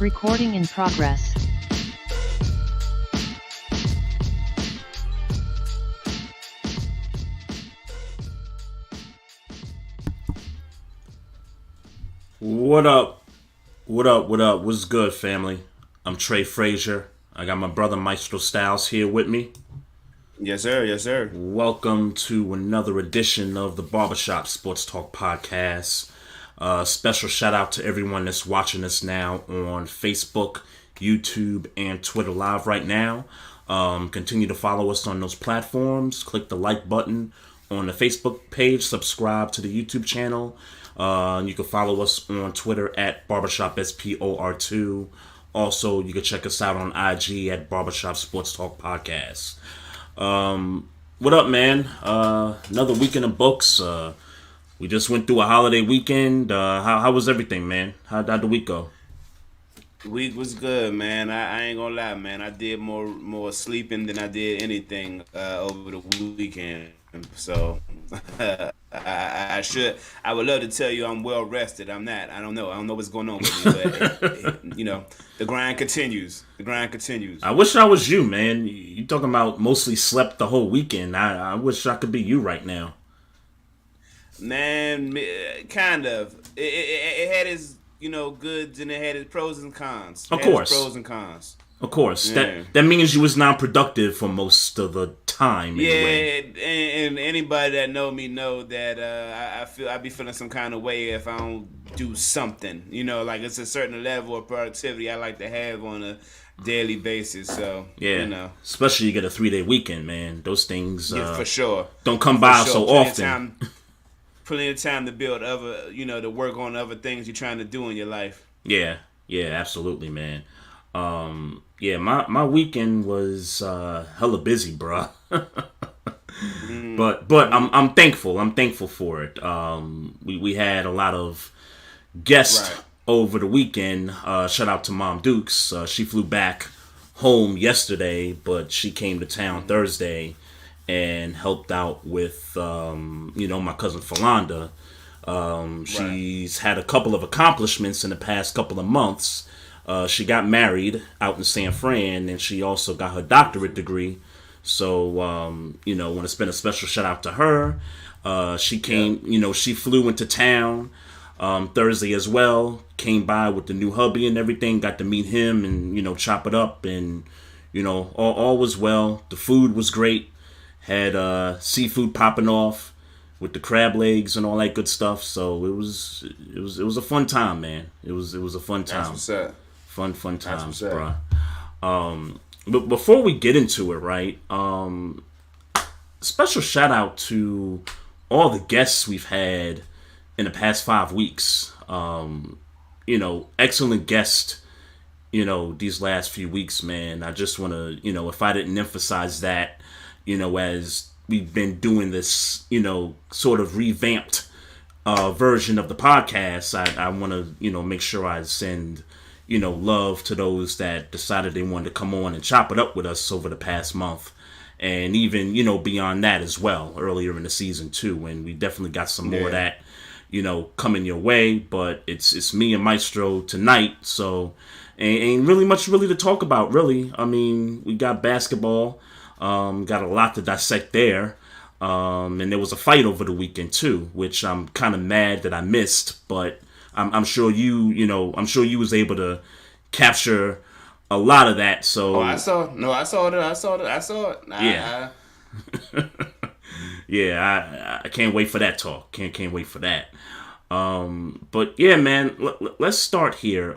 Recording in progress. What up? What up? What up? What's good, family? I'm Trey, Fraser. I got my brother Maestro Styles here with me. Yes, sir. Yes, sir. Welcome to another edition of the Barbershop Sports Talk Podcast. Special shout out to everyone that's watching us now on Facebook, YouTube, and Twitter Live right now. Continue to follow us on those platforms. Click the like button on the Facebook page. Subscribe to the YouTube channel. You can follow us on Twitter at BarbershopSPOR2. Also, you can check us out on IG at Barbershop Sports Talk Podcast. What up, man? Another weekend of books. We just went through a holiday weekend. How was everything, man? How'd the week go? Week was good, man. I ain't gonna lie, man. I did more sleeping than I did anything over the weekend. So I would love to tell you I'm well rested. I'm not. I don't know what's going on with me, but the grind continues. I wish I was you, man. You talking about mostly slept the whole weekend. I wish I could be you right now. Man, kind of. It had its goods and it had its pros and cons. Of course, pros and cons. Of course, Yeah. that means you was non-productive for most of the time. Anyway. Yeah, and anybody that know me know that I be feeling some kind of way if I don't do something. Like it's a certain level of productivity I like to have on a daily basis. So yeah, especially you get a 3-day weekend, man. Those things for sure don't come by so often. Plenty of time to build other, to work on other things you're trying to do in your life. Yeah, absolutely, man. My weekend was hella busy, bruh. But I'm thankful. I'm thankful for it. We had a lot of guests over the weekend. Shout out to Mom Dukes. She flew back home yesterday, but she came to town Thursday and helped out with my cousin Philanda. She's had a couple of accomplishments in the past couple of months. She got married out in San Fran, and she also got her doctorate degree. So, want to spend a special shout out to her. She came, she flew into town Thursday as well. Came by with the new hubby and everything. Got to meet him and, chop it up. And, all was well. The food was great. Had seafood popping off with the crab legs and all that good stuff. So it was a fun time, man. It was a fun time. That's what's up. Fun times, bro. But before we get into it, right? Special shout out to all the guests we've had in the past 5 weeks. Excellent guests. These last few weeks, man. I just want to, if I didn't emphasize that, as we've been doing this, sort of revamped version of the podcast, I want to, make sure I send, love to those that decided they wanted to come on and chop it up with us over the past month. And even, beyond that as well, earlier in the season too. And we definitely got some more of that, coming your way. But it's me and Maestro tonight. So ain't really much to talk about, really. I mean, we got basketball. Got a lot to dissect there. And there was a fight over the weekend too, which I'm kind of mad that I missed, but I'm sure you was able to capture a lot of that. So I saw it. Yeah. Yeah, I can't wait for that talk. Can't wait for that. But yeah, man, let's start here.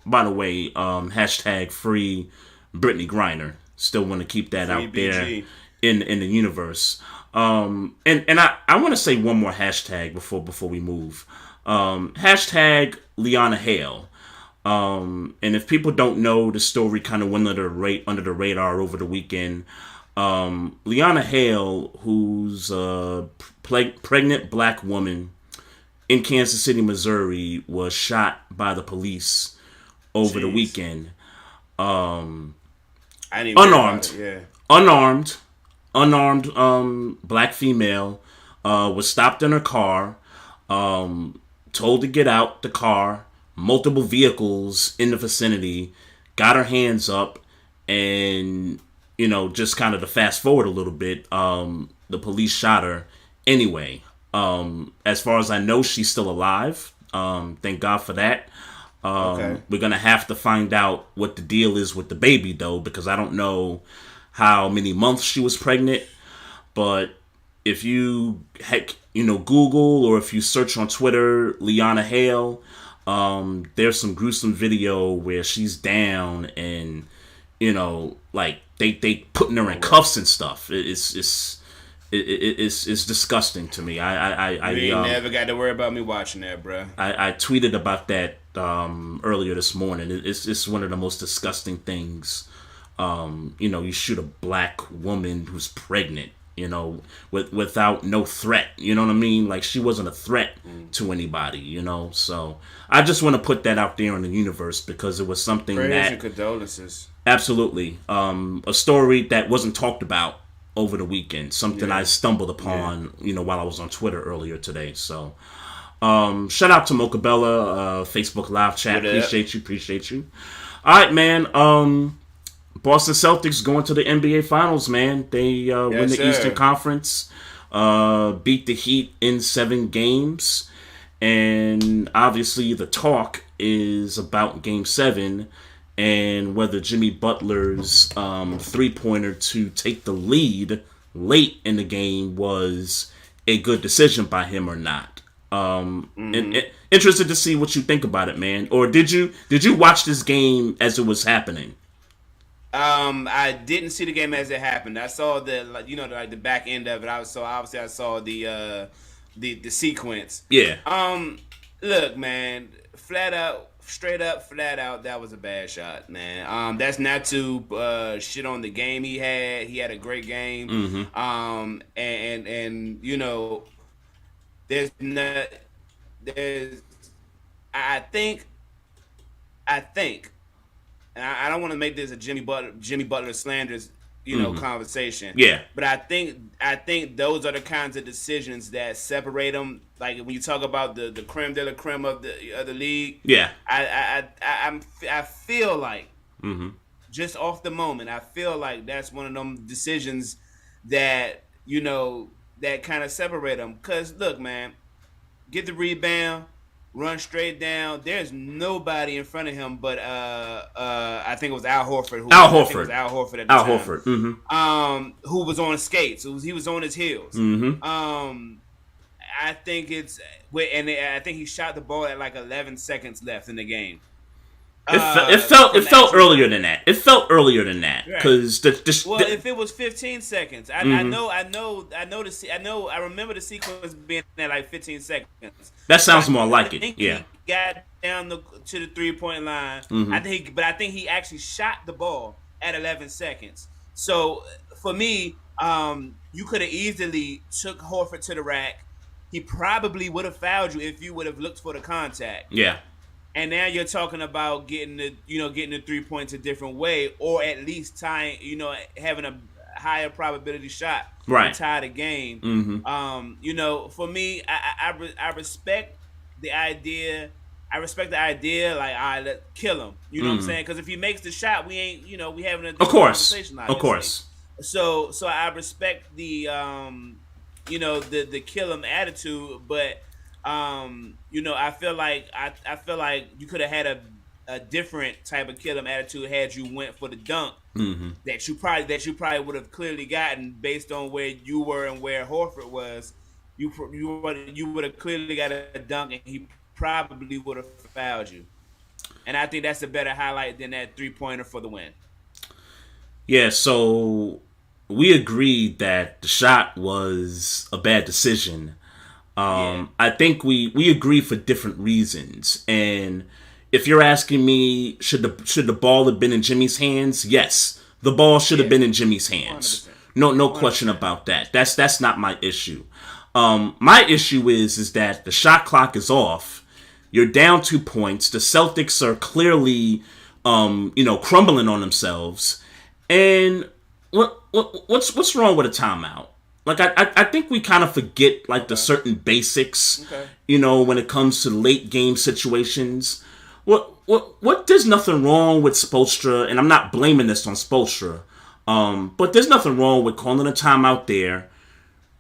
By the way, hashtag free Brittany Griner. Still want to keep that out there in the universe. And I want to say one more hashtag before we move. Hashtag Leona Hale. And if people don't know, the story kind of went under the radar over the weekend. Leona Hale, who's a pregnant black woman in Kansas City, Missouri, was shot by the police over the weekend. Unarmed black female was stopped in her car, told to get out the car, multiple vehicles in the vicinity, got her hands up, and, just kind of to fast forward a little bit, the police shot her anyway. As far as I know, she's still alive. Thank God for that. Okay. We're going to have to find out what the deal is with the baby, though, because I don't know how many months she was pregnant. But if you, Google, or if you search on Twitter, Leona Hale, there's some gruesome video where she's down and, they putting her in cuffs and stuff. It's disgusting to me. You ain't never got to worry about me watching that, bro. I tweeted about that earlier this morning. It's one of the most disgusting things. You shoot a black woman who's pregnant, without no threat. You know what I mean? Like, she wasn't a threat to anybody, So I just want to put that out there in the universe because it was something Prayers and condolences. Absolutely. A story that wasn't talked about over the weekend. Something I stumbled upon, while I was on Twitter earlier today. So, shout out to Mocha Bella, Facebook live chat. Appreciate you. All right, man. Boston Celtics going to the NBA Finals, man. They win the Eastern Conference, beat the Heat in 7 games. And obviously the talk is about Game 7 and whether Jimmy Butler's three-pointer to take the lead late in the game was a good decision by him or not. And interested to see what you think about it, man. Or did you watch this game as it was happening? I didn't see the game as it happened. I saw the back end of it. I saw the sequence. Yeah. Look, man, straight up, flat out, that was a bad shot, man. That's not to shit on the game he had. He had a great game. Mm-hmm. I think, and I don't want to make this a Jimmy Butler slanders, conversation. Yeah. But I think those are the kinds of decisions that separate them. Like when you talk about the creme de la creme of the league. Yeah. I feel like just off the moment, I feel like that's one of them decisions that that kind of separate them. Cause look, man, get the rebound. Run straight down. There's nobody in front of him, but I think it was Al Horford. Al Horford at the time. Mm-hmm. Who was on skates? He was on his heels. Mm-hmm. I think I think he shot the ball at like 11 seconds left in the game. It felt earlier than that. It felt earlier than that because if it was 15 seconds, I remember the sequence being at like 15 seconds. That sounds more like it. Yeah. He got down to the 3-point line. Mm-hmm. I think he actually shot the ball at 11 seconds. So for me, you could have easily took Horford to the rack. He probably would have fouled you if you would have looked for the contact. Yeah. And now you're talking about getting the 3 points a different way, or at least tying, having a higher probability shot to tie the game. Mm-hmm. For me, I respect the idea. Like, all right, let's kill him. You know what I'm saying? Because if he makes the shot, we ain't, we having a conversation. Of course. So I respect the, the kill him attitude, but. I feel like you could have had a different type of kill him attitude had you went for the dunk that you probably would have clearly gotten based on where you were and where Horford was. You would have clearly got a dunk and he probably would have fouled you. And I think that's a better highlight than that 3-pointer for the win. Yeah, so we agreed that the shot was a bad decision. I think we agree for different reasons. And if you're asking me, should the ball have been in Jimmy's hands? Yes, the ball should have been in Jimmy's hands. 100%. No question about that. That's not my issue. My issue is that the shot clock is off. You're down 2 points. The Celtics are clearly, crumbling on themselves. And what's wrong with a timeout? Like, I think we kind of forget, like, the certain basics, when it comes to late game situations. What? There's nothing wrong with Spoelstra, and I'm not blaming this on Spoelstra. But there's nothing wrong with calling a timeout there,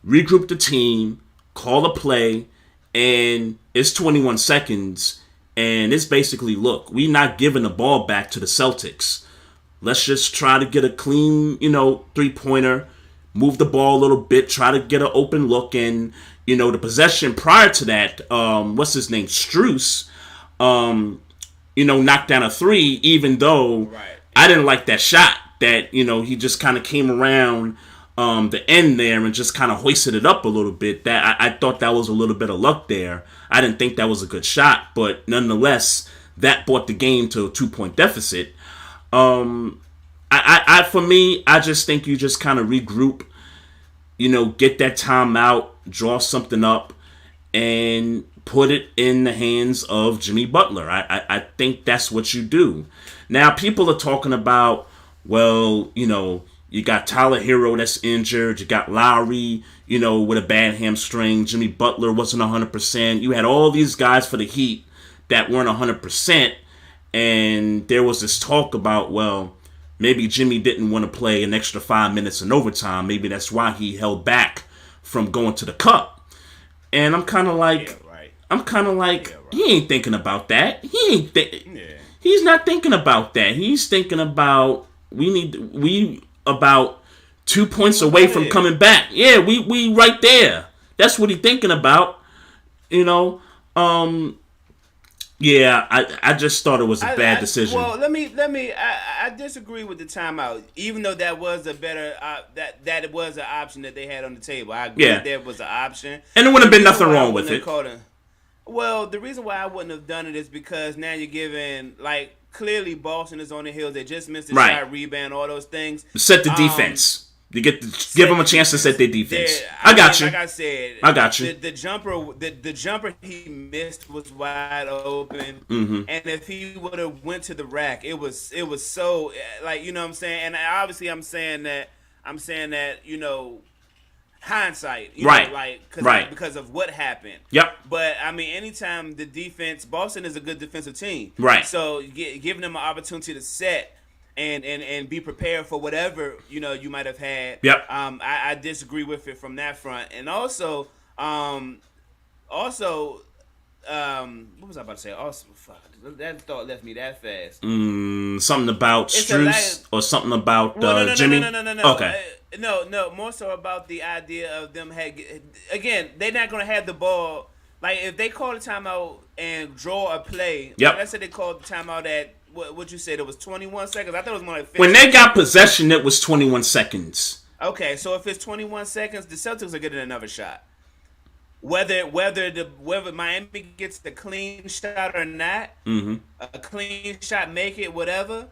regroup the team, call a play, and it's 21 seconds, and it's basically, look, we're not giving the ball back to the Celtics. Let's just try to get a clean, three-pointer, move the ball a little bit, try to get an open look, and, the possession prior to that, what's his name, Strus, knocked down a three, even though I didn't like that shot that, he just kind of came around the end there and just kind of hoisted it up a little bit. That I thought that was a little bit of luck there. I didn't think that was a good shot, but nonetheless, that brought the game to a 2-point deficit. For me, I just think you just kind of regroup, get that timeout, draw something up, and put it in the hands of Jimmy Butler. I think that's what you do. Now, people are talking about, well, you got Tyler Hero that's injured. You got Lowry, with a bad hamstring. Jimmy Butler wasn't 100%. You had all these guys for the Heat that weren't 100%. And there was this talk about, well, maybe Jimmy didn't want to play an extra 5 minutes in overtime. Maybe that's why he held back from going to the Cup. And I'm kind of like, he ain't thinking about that. He's not thinking about that. He's thinking about we about 2 points away from coming back. Yeah, we right there. That's what he's thinking about. Yeah, I just thought it was a bad decision. Well, let me. I disagree with the timeout, even though that was a better that it was an option that they had on the table. I agree that there was an option, and there wouldn't have been nothing wrong with it. Well, the reason why I wouldn't have done it is because now you're giving, clearly Boston is on the heels. They just missed the shot, rebound, all those things. Set the defense. You give them a chance to set their defense. I got you. Like I said, I got you. The jumper he missed was wide open, and if he would have went to the rack, it was so what I'm saying. And obviously, I'm saying that hindsight, because of what happened. Yep. But anytime the defense, Boston is a good defensive team, right? So giving them an opportunity to set and be prepared for whatever you might have had. Yep. I disagree with it from that front, and also, what was I about to say? Also, fuck, that thought left me that fast. Something about Strus or something about Jimmy. No. Okay. No. More so about the idea of them again. They're not gonna have the ball. If they call a timeout and draw a play. Yep. Let's say they called the timeout at what you said. It was 21 seconds. I thought it was more like 15. When they got possession, it was 21 seconds. Okay, so if it's 21 seconds, the Celtics are getting another shot. Whether Miami gets the clean shot or not, a clean shot, make it whatever.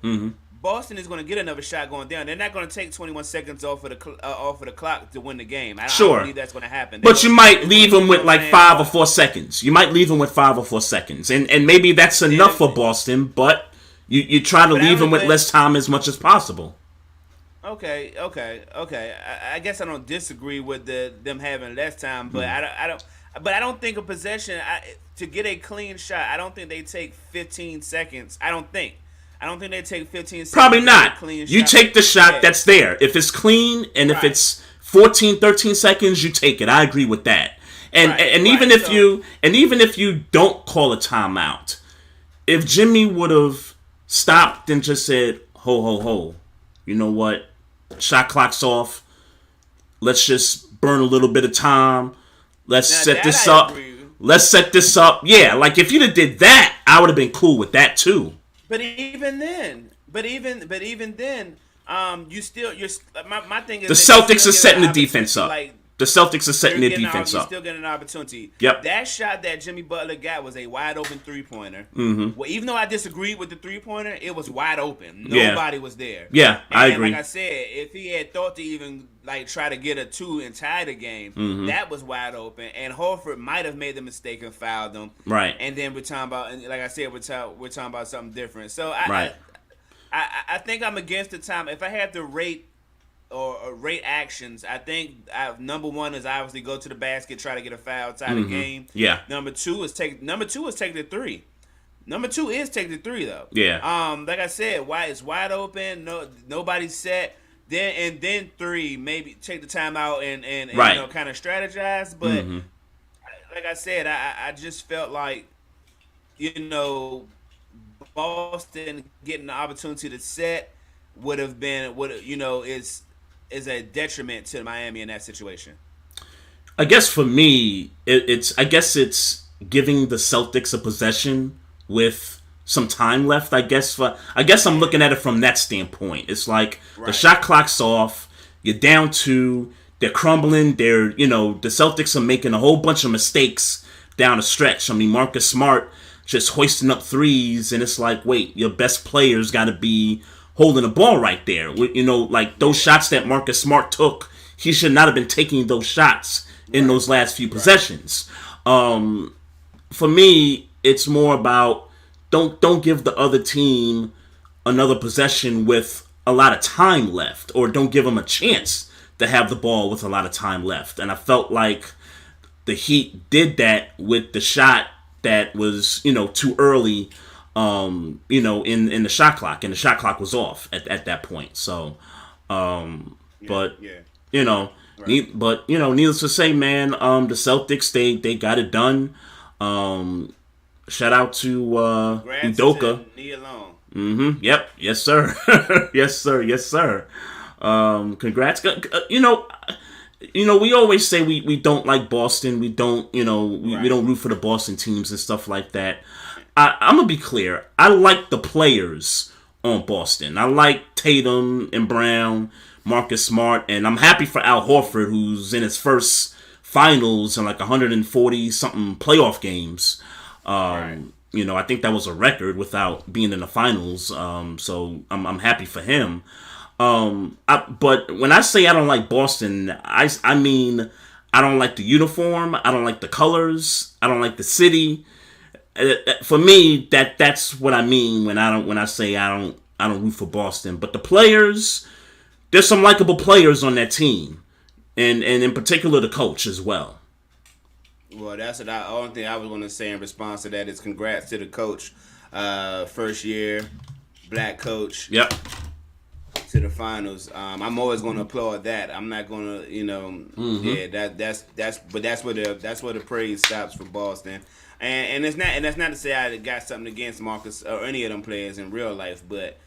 Boston is going to get another shot going down. They're not going to take 21 seconds off of the clock to win the game. I don't believe that's going to happen. But you might leave them with 5 or 4 seconds. You might leave them with 5 or 4 seconds, and maybe that's enough for Boston. But you try to leave them with less time as much as possible. Okay. I guess I don't disagree with them having less time, but I don't think a possession to get a clean shot. I don't think they take 15 seconds. I don't think they take 15 seconds. Probably not. You take the shot that's there. If it's clean and if it's 14, 13 seconds, you take it. I agree with that. And even if you don't call a timeout, if Jimmy would have stopped and just said, ho, you know what? Shot clock's off. Let's just burn a little bit of time. Let's set this up. Yeah, if you'd have did that, I would have been cool with that too. But even then, you still my thing is the Celtics are setting the defense up. The Celtics are setting their defense up. You're still getting an opportunity. Yep. That shot that Jimmy Butler got was a wide open 3-pointer. Well, even though I disagreed with the 3-pointer, it was wide open. Nobody was there. Yeah, I agree. Like I said, if he had thought to even try to get a 2 and tie the game, that was wide open. And Horford might have made the mistake and fouled them. Right. And then we're talking about, and like I said, we're talking about something different. So I think I'm against the time. If I had to rate actions, I think number one is obviously go to the basket, try to get a foul, tie the game. Yeah. Number two is take the 3. Number 2 is take the 3 though. Yeah. Like I said, why it's wide open. No, nobody's set. Then 3, maybe take the time out and Right. kind of strategize. But like I said, I just felt like Boston getting the opportunity to set would have been is a detriment to Miami in that situation. I guess for me, it's giving the Celtics a possession with some time left. I guess I'm looking at it from that standpoint. It's like the shot clock's off. You're down 2. They're crumbling. The Celtics are making a whole bunch of mistakes down the stretch. I mean, Marcus Smart just hoisting up threes, and it's like, wait, your best player's got to be holding the ball right there. Like those shots that Marcus Smart took, he should not have been taking those shots in those last few possessions. For me, it's more about don't give the other team another possession with a lot of time left, or don't give them a chance to have the ball with a lot of time left. And I felt like the Heat did that with the shot that was too early, in the shot clock, and the shot clock was off at that point. So, but needless to say, man, the Celtics they got it done. Shout out to Udoka. Yep. Yes, sir. Yes, sir. Yes, sir. Congrats. We always say we don't like Boston. We don't, we don't root for the Boston teams and stuff like that. I'm gonna be clear. I like the players on Boston. I like Tatum and Brown, Marcus Smart, and I'm happy for Al Horford, who's in his first finals in like 140 something playoff games. I think that was a record without being in the finals. So I'm happy for him. But when I say I don't like Boston, I mean I don't like the uniform. I don't like the colors. I don't like the city. For me, that's what I mean when I say I don't root for Boston. But the players, there's some likable players on that team, and in particular the coach as well. Well, that's the only thing I was going to say in response to that is congrats to the coach, first year, black coach. Yep. To the finals. I'm always going to applaud that. I'm not going to, that's where the praise stops for Boston. And that's not to say I got something against Marcus or any of them players in real life, but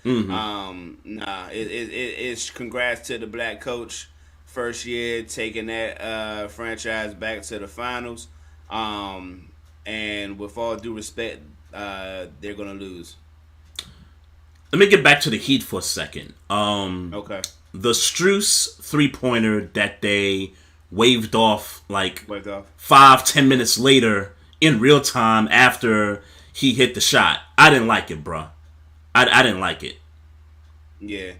it's congrats to the black coach, first year taking that franchise back to the finals. And with all due respect, they're gonna lose. Let me get back to the Heat for a second. Okay. The Strus 3-pointer that they waved off 5-10 minutes later in real time after he hit the shot. I didn't like it, bro. I didn't like it. Yeah.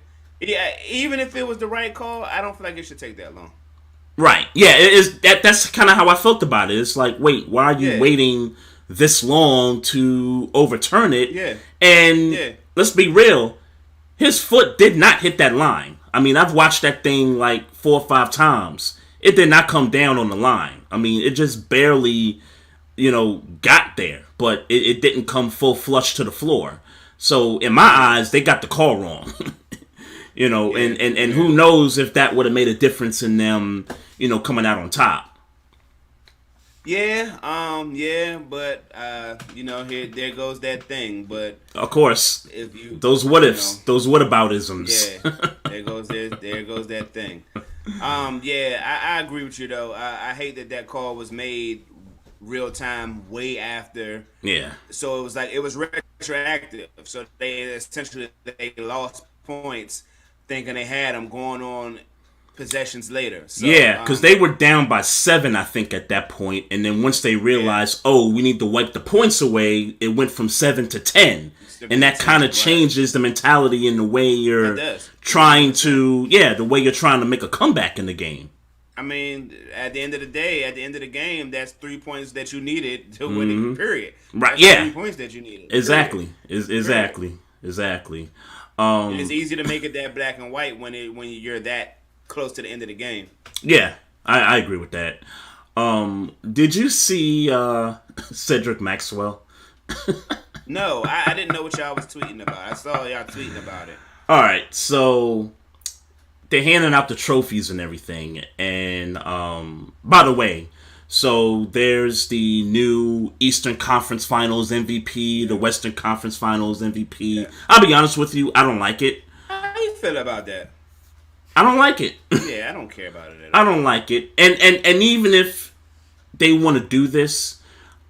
Even if it was the right call, I don't feel like it should take that long. Right. Yeah. It is. That's kind of how I felt about it. It's like, wait, why are you waiting this long to overturn it? Yeah. And let's be real, his foot did not hit that line. I mean, I've watched that thing like 4 or 5 times. It did not come down on the line. I mean, it just barely, got there, but it didn't come full flush to the floor. So in my eyes, they got the call wrong. And who knows if that would have made a difference in them, coming out on top. But there goes that thing. But of course, those what ifs, those whataboutisms. There goes that thing. I agree with you though. I hate that call was made real time way after. Yeah. So it was retroactive. So they lost points thinking they had them going on possessions later. So, because they were down by 7, I think, at that point, and then once they realized, we need to wipe the points away, it went from 7 to 10, and that kind of changes the mentality in the way you're trying to, the way you're trying to make a comeback in the game. I mean, at the end of the day, at the end of the game, that's 3 points that you needed to win it. Period. Right? That's 3 points that you needed. Exactly. Period. Exactly. It's easy to make it that black and white when you're that close to the end of the game. Yeah, I agree with that. Did you see Cedric Maxwell? No, I didn't know what y'all was tweeting about. I saw y'all tweeting about it. All right, so they're handing out the trophies and everything. And by the way, so there's the new Eastern Conference Finals MVP, the Western Conference Finals MVP. Yeah. I'll be honest with you, I don't like it. How you feel about that? I don't like it. Yeah, I don't care about it at all. I don't like it. And even if they want to do this,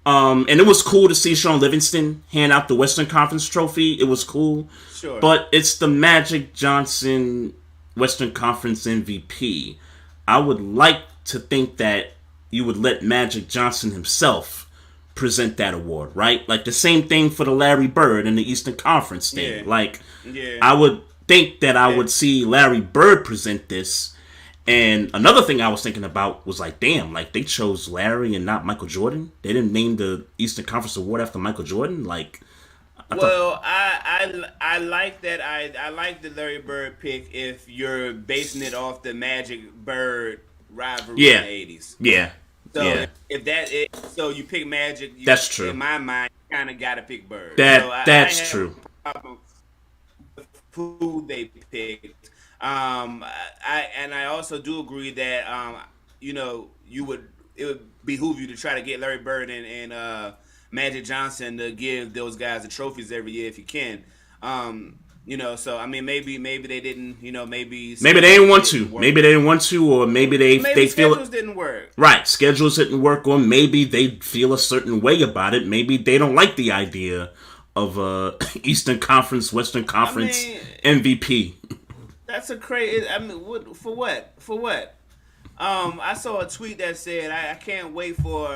and it was cool to see Sean Livingston hand out the Western Conference trophy. It was cool. Sure. But it's the Magic Johnson Western Conference MVP. I would like to think that you would let Magic Johnson himself present that award, right? Like the same thing for the Larry Bird in the Eastern Conference thing. Yeah. Like, I would think that I would see Larry Bird present this. And another thing I was thinking about was like, damn, like they chose Larry and not Michael Jordan. They didn't name the Eastern Conference Award after Michael Jordan. Like, I like that. I like the Larry Bird pick if you're basing it off the Magic Bird rivalry in the 80s. Yeah. So if that is, so you pick Magic. That's true. In my mind, you kind of got to pick Bird. That's true. Who they picked. I also do agree that it would behoove you to try to get Larry Bird and Magic Johnson to give those guys the trophies every year if you can. So I mean, maybe they didn't. Maybe they didn't want to. Maybe they didn't want to, or maybe they feel schedules didn't work. Right, schedules didn't work, or maybe they feel a certain way about it. Maybe they don't like the idea of Eastern Conference, Western Conference MVP. That's a crazy. I mean, for what? For what? I saw a tweet that said, "I can't wait for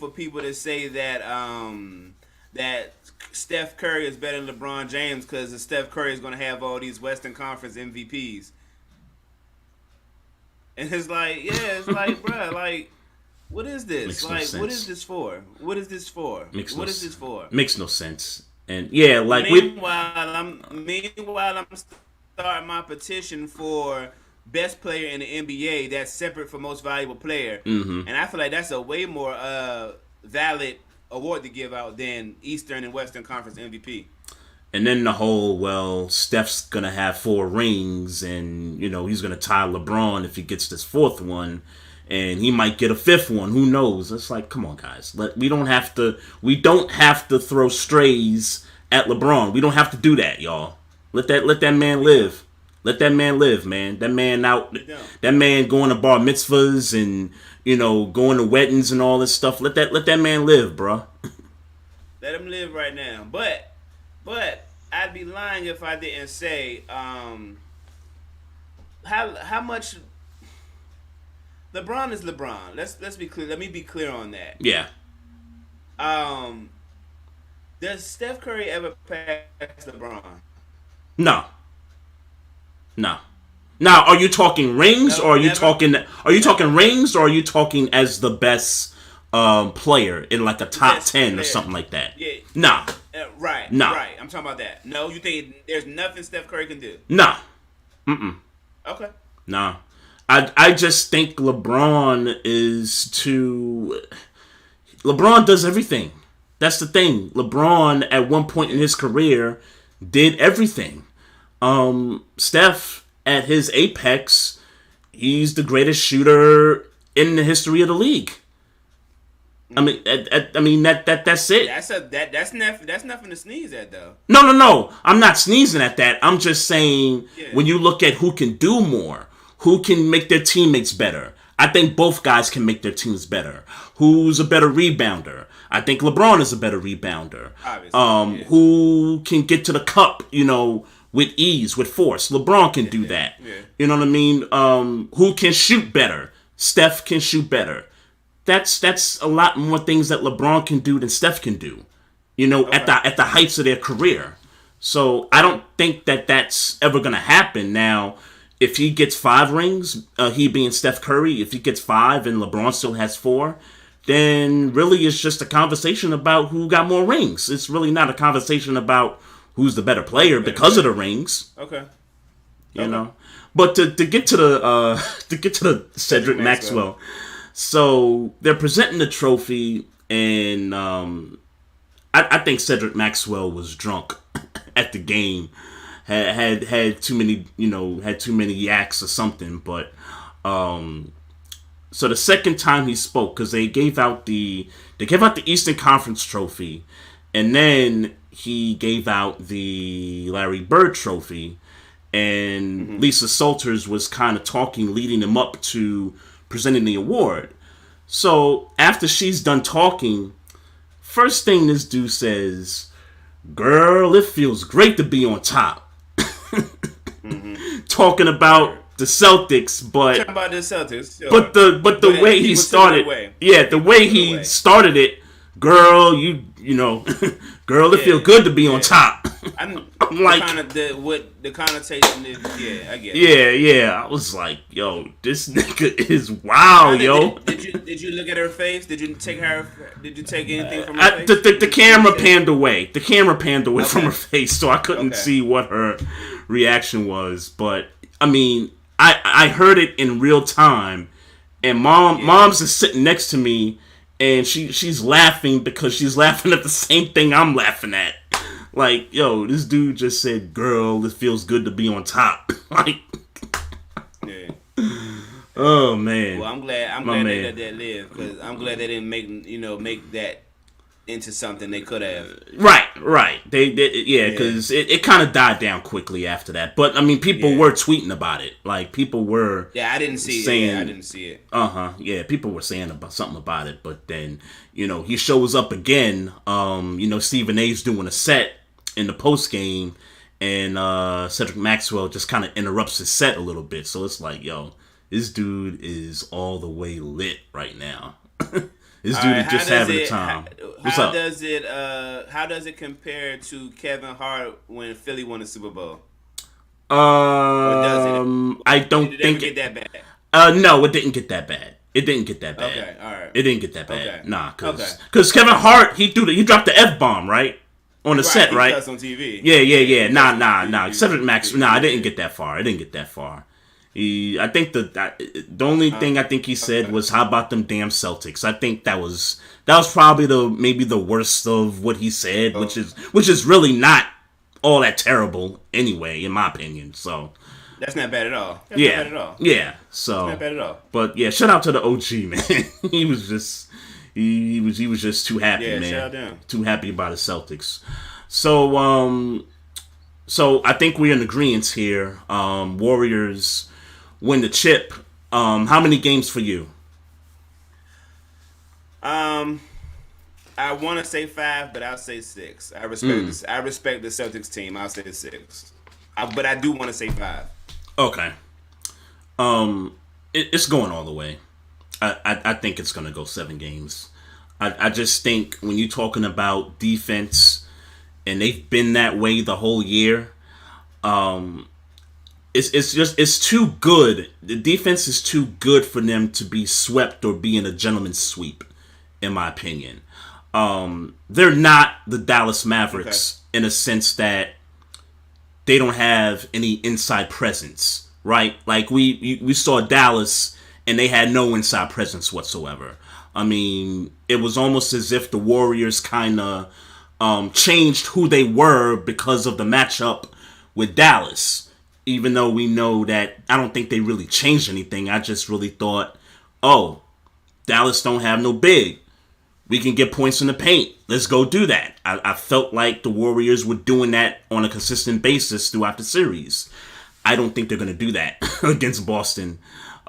people to say that Steph Curry is better than LeBron James because Steph Curry is going to have all these Western Conference MVPs." And it's like, bro, like, what is this? Makes like, no sense. What is this for? What is this for? What is this for? Makes no sense. And yeah, like meanwhile, I'm starting my petition for best player in the NBA. That's separate for most valuable player, and I feel like that's a way more valid award to give out than Eastern and Western Conference MVP. And then the whole, Steph's gonna have 4 rings, and he's gonna tie LeBron if he gets this 4th one. And he might get a 5th one. Who knows? It's like, come on, guys. We don't have to throw strays at LeBron. We don't have to do that, y'all. Let that man live. Let that man live, man. That man going to bar mitzvahs and going to weddings and all this stuff. Let that man live, bro. Let him live right now. But I'd be lying if I didn't say how much. LeBron is LeBron. Let's be clear. Let me be clear on that. Yeah. Does Steph Curry ever pass LeBron? No. Now, are you talking rings, or are you talking rings, or are you talking as the best player in like a top 10 or something like that? Yeah. Nah. Right. Nah. Right. I'm talking about that. No, you think there's nothing Steph Curry can do? Nah. Okay. Nah. I just think LeBron does everything. That's the thing. LeBron, at one point in his career, did everything. Steph, at his apex, he's the greatest shooter in the history of the league. I mean, that's it. That's nothing to sneeze at, though. No. I'm not sneezing at that. I'm just saying, when you look at who can do more, who can make their teammates better, I think both guys can make their teams better. Who's a better rebounder? I think LeBron is a better rebounder. Obviously, Who can get to the cup, with ease, with force? LeBron can do that. Yeah. You know what I mean? Who can shoot better? Steph can shoot better. That's a lot more things that LeBron can do than Steph can do. At the heights of their career. So I don't think that that's ever gonna happen. Now, if he gets 5 rings, he being Steph Curry, if he gets 5 and LeBron still has 4, then really it's just a conversation about who got more rings. It's really not a conversation about who's the better player because of the rings. Okay. You know. But to get to the Cedric Maxwell. So they're presenting the trophy, and I think Cedric Maxwell was drunk at the game. Had too many, had too many yaks or something. But so the second time he spoke, because they gave out the Eastern Conference trophy, and then he gave out the Larry Bird trophy, and Lisa Salters was kind of talking, leading him up to presenting the award. So after she's done talking, first thing this dude says, "Girl, it feels great to be on top." Talking about the Celtics, but talking about the Celtics, sure. but the way he started, the way he started it, girl, girl, it feels good to be on top. I'm like, the connotation is, I get it. Yeah. I was like, yo, this nigga is wild, yo. Did you look at her face? Did you take anything from her face? The camera panned away. The camera panned away from her face, so I couldn't see what her reaction was. But I mean, I heard it in real time, and mom's is sitting next to me, and she's laughing because she's laughing at the same thing I'm laughing at. Like, yo, this dude just said, "Girl, it feels good to be on top." Like, oh man. Well, I'm glad they let that live, because I'm glad they didn't make that into something they could have. Right. They because it kind of died down quickly after that. But I mean, people were tweeting about it. Like, people were. Yeah, I didn't see it. Yeah, I didn't see it. Yeah, people were saying something about it. But then, he shows up again. Stephen A's doing a set in the post game, and Cedric Maxwell just kind of interrupts his set a little bit. So it's like, yo, this dude is all the way lit right now. This dude is just having a time. How does it compare to Kevin Hart when Philly won the Super Bowl? I don't think it get that bad. No, it didn't get that bad. Okay, all right. It didn't get that bad. Okay. Nah, because Kevin Hart, he dropped the F-bomb, right? On the set, right? On TV. Yeah. Nah. Cedric Max. Nah, I didn't get that far. I think the only thing I think he said was, "How about them damn Celtics?" I think that was probably maybe the worst of what he said, which is really not all that terrible anyway, in my opinion. So that's not bad at all. Yeah. So that's not bad at all. But yeah, shout out to the OG, man. he was just too happy, man. Shout out to him. Too happy about the Celtics. So I think we're in agreement here. Warriors win the chip. How many games for you? I want to say 5, but I'll say 6. I respect this. I respect the Celtics team. I'll say 6. But I do want to say 5. Okay. It's going all the way. I think it's going to go 7 games. I just think when you're talking about defense, and they've been that way the whole year, it's too good. The defense is too good for them to be swept or be in a gentleman's sweep, in my opinion. They're not the Dallas Mavericks in a sense that they don't have any inside presence, right? Like we saw Dallas and they had no inside presence whatsoever. I mean, it was almost as if the Warriors kind of changed who they were because of the matchup with Dallas. Even though we know that I don't think they really changed anything. I just really thought, oh, Dallas don't have no big. We can get points in the paint. Let's go do that. I felt like the Warriors were doing that on a consistent basis throughout the series. I don't think they're going to do that against Boston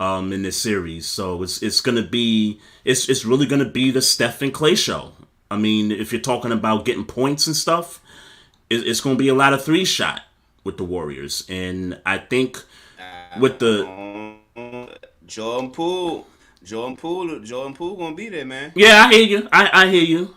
in this series. So it's going to be it's really going to be the Steph and Clay show. I mean, if you're talking about getting points and stuff, it's going to be a lot of 3-shot with the Warriors. And I think with the Jordan Poole gonna be there, man. Yeah, I hear you. I hear you.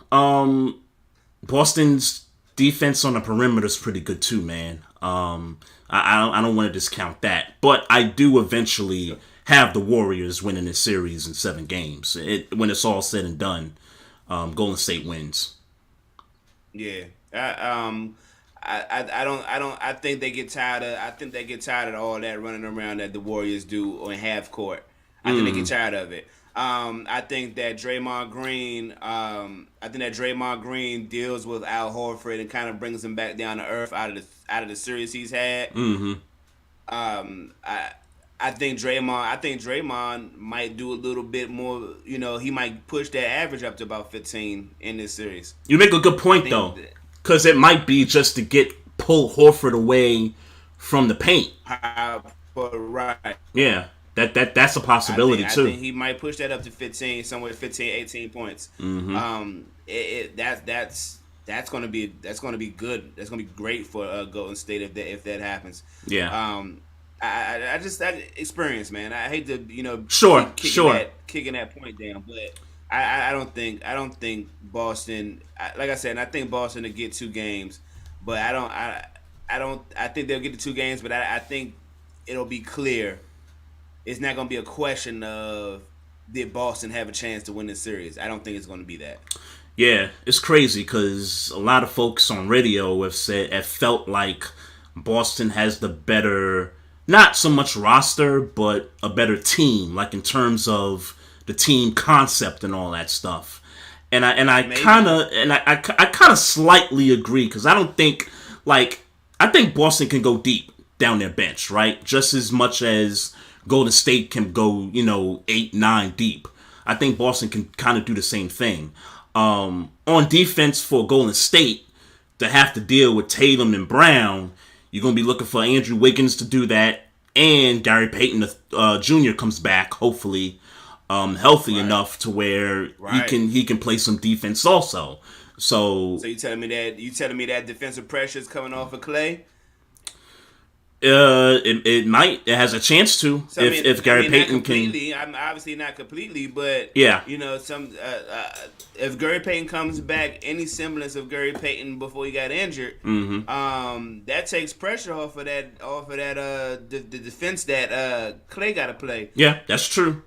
Boston's defense on the perimeter is pretty good too, man. I don't want to discount that, but I do eventually have the Warriors winning this series in 7 games. When it's all said and done, Golden State wins. Yeah. I think they get tired of all that running around that the Warriors do on half court. I think they get tired of it. I think that Draymond Green. I think that Draymond Green deals with Al Horford and kind of brings him back down to earth out of the series he's had. Mm-hmm. Um, I I think Draymond. I think Draymond might do a little bit more. You know, he might push that average up to about 15 in this series. You make a good I point think though, because it might be just to pull Horford away from the paint. right. Yeah, that's a possibility I too. think he might push that up to 15, somewhere 15, 18 points. Mm-hmm. That's gonna be good. That's gonna be great for Golden State if that happens. Yeah. I just that experience, man. I hate to Sure. keep Sure. kicking that point down, but I don't think Boston. Like I said, and I think Boston to get 2 games, but I think they'll get the 2 games, but I think it'll be clear. It's not going to be a question of did Boston have a chance to win this series. I don't think it's going to be that. Yeah, it's crazy because a lot of folks on radio have felt like Boston has the better, not so much roster, but a better team, like in terms of the team concept and all that stuff. And I kind of slightly agree because I don't think I think Boston can go deep down their bench, right? Just as much as Golden State can go, 8, 9 deep. I think Boston can kind of do the same thing. On defense for Golden State, to have to deal with Tatum and Brown, you're going to be looking for Andrew Wiggins to do that, and Gary Payton Jr. comes back, hopefully healthy enough to where he can play some defense also. So you telling me that defensive pressure is coming off of Clay? It has a chance to So, if Gary Payton can. I'm obviously not completely, but yeah, if Gary Payton comes back, any semblance of Gary Payton before he got injured, that takes pressure off of that the defense that Clay got to play. Yeah, that's true.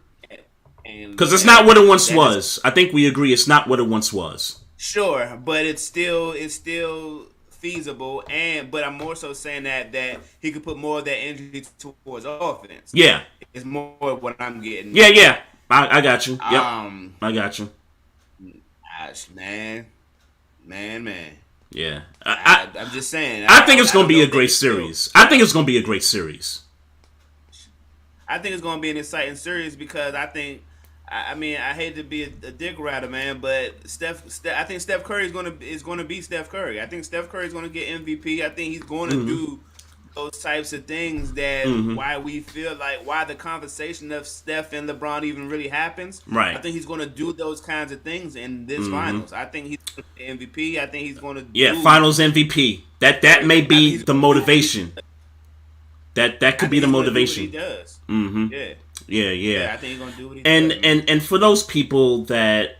Because it's not what it once was. I think we agree it's not what it once was. Sure, but it's still feasible, but I'm more so saying that he could put more of that energy towards offense. Yeah, it's more what I'm getting. Yeah. I got you. Yep. I got you. Gosh, man. Yeah, I'm just saying. I think it's going to be a great series. I think it's going to be a great series. I think it's going to be an exciting series because I think. I hate to be a dick rider, man, but I think Steph Curry is going to be Steph Curry. I think Steph Curry is going to get MVP. I think he's going to do those types of things that why we feel like why the conversation of Steph and LeBron even really happens. Right. I think he's going to do those kinds of things in this finals. I think he's going to MVP. I think he's going to finals MVP. That may be the motivation. That could be the motivation. He does. Mm-hmm. Yeah. Yeah, I think he's gonna do what he does. And for those people that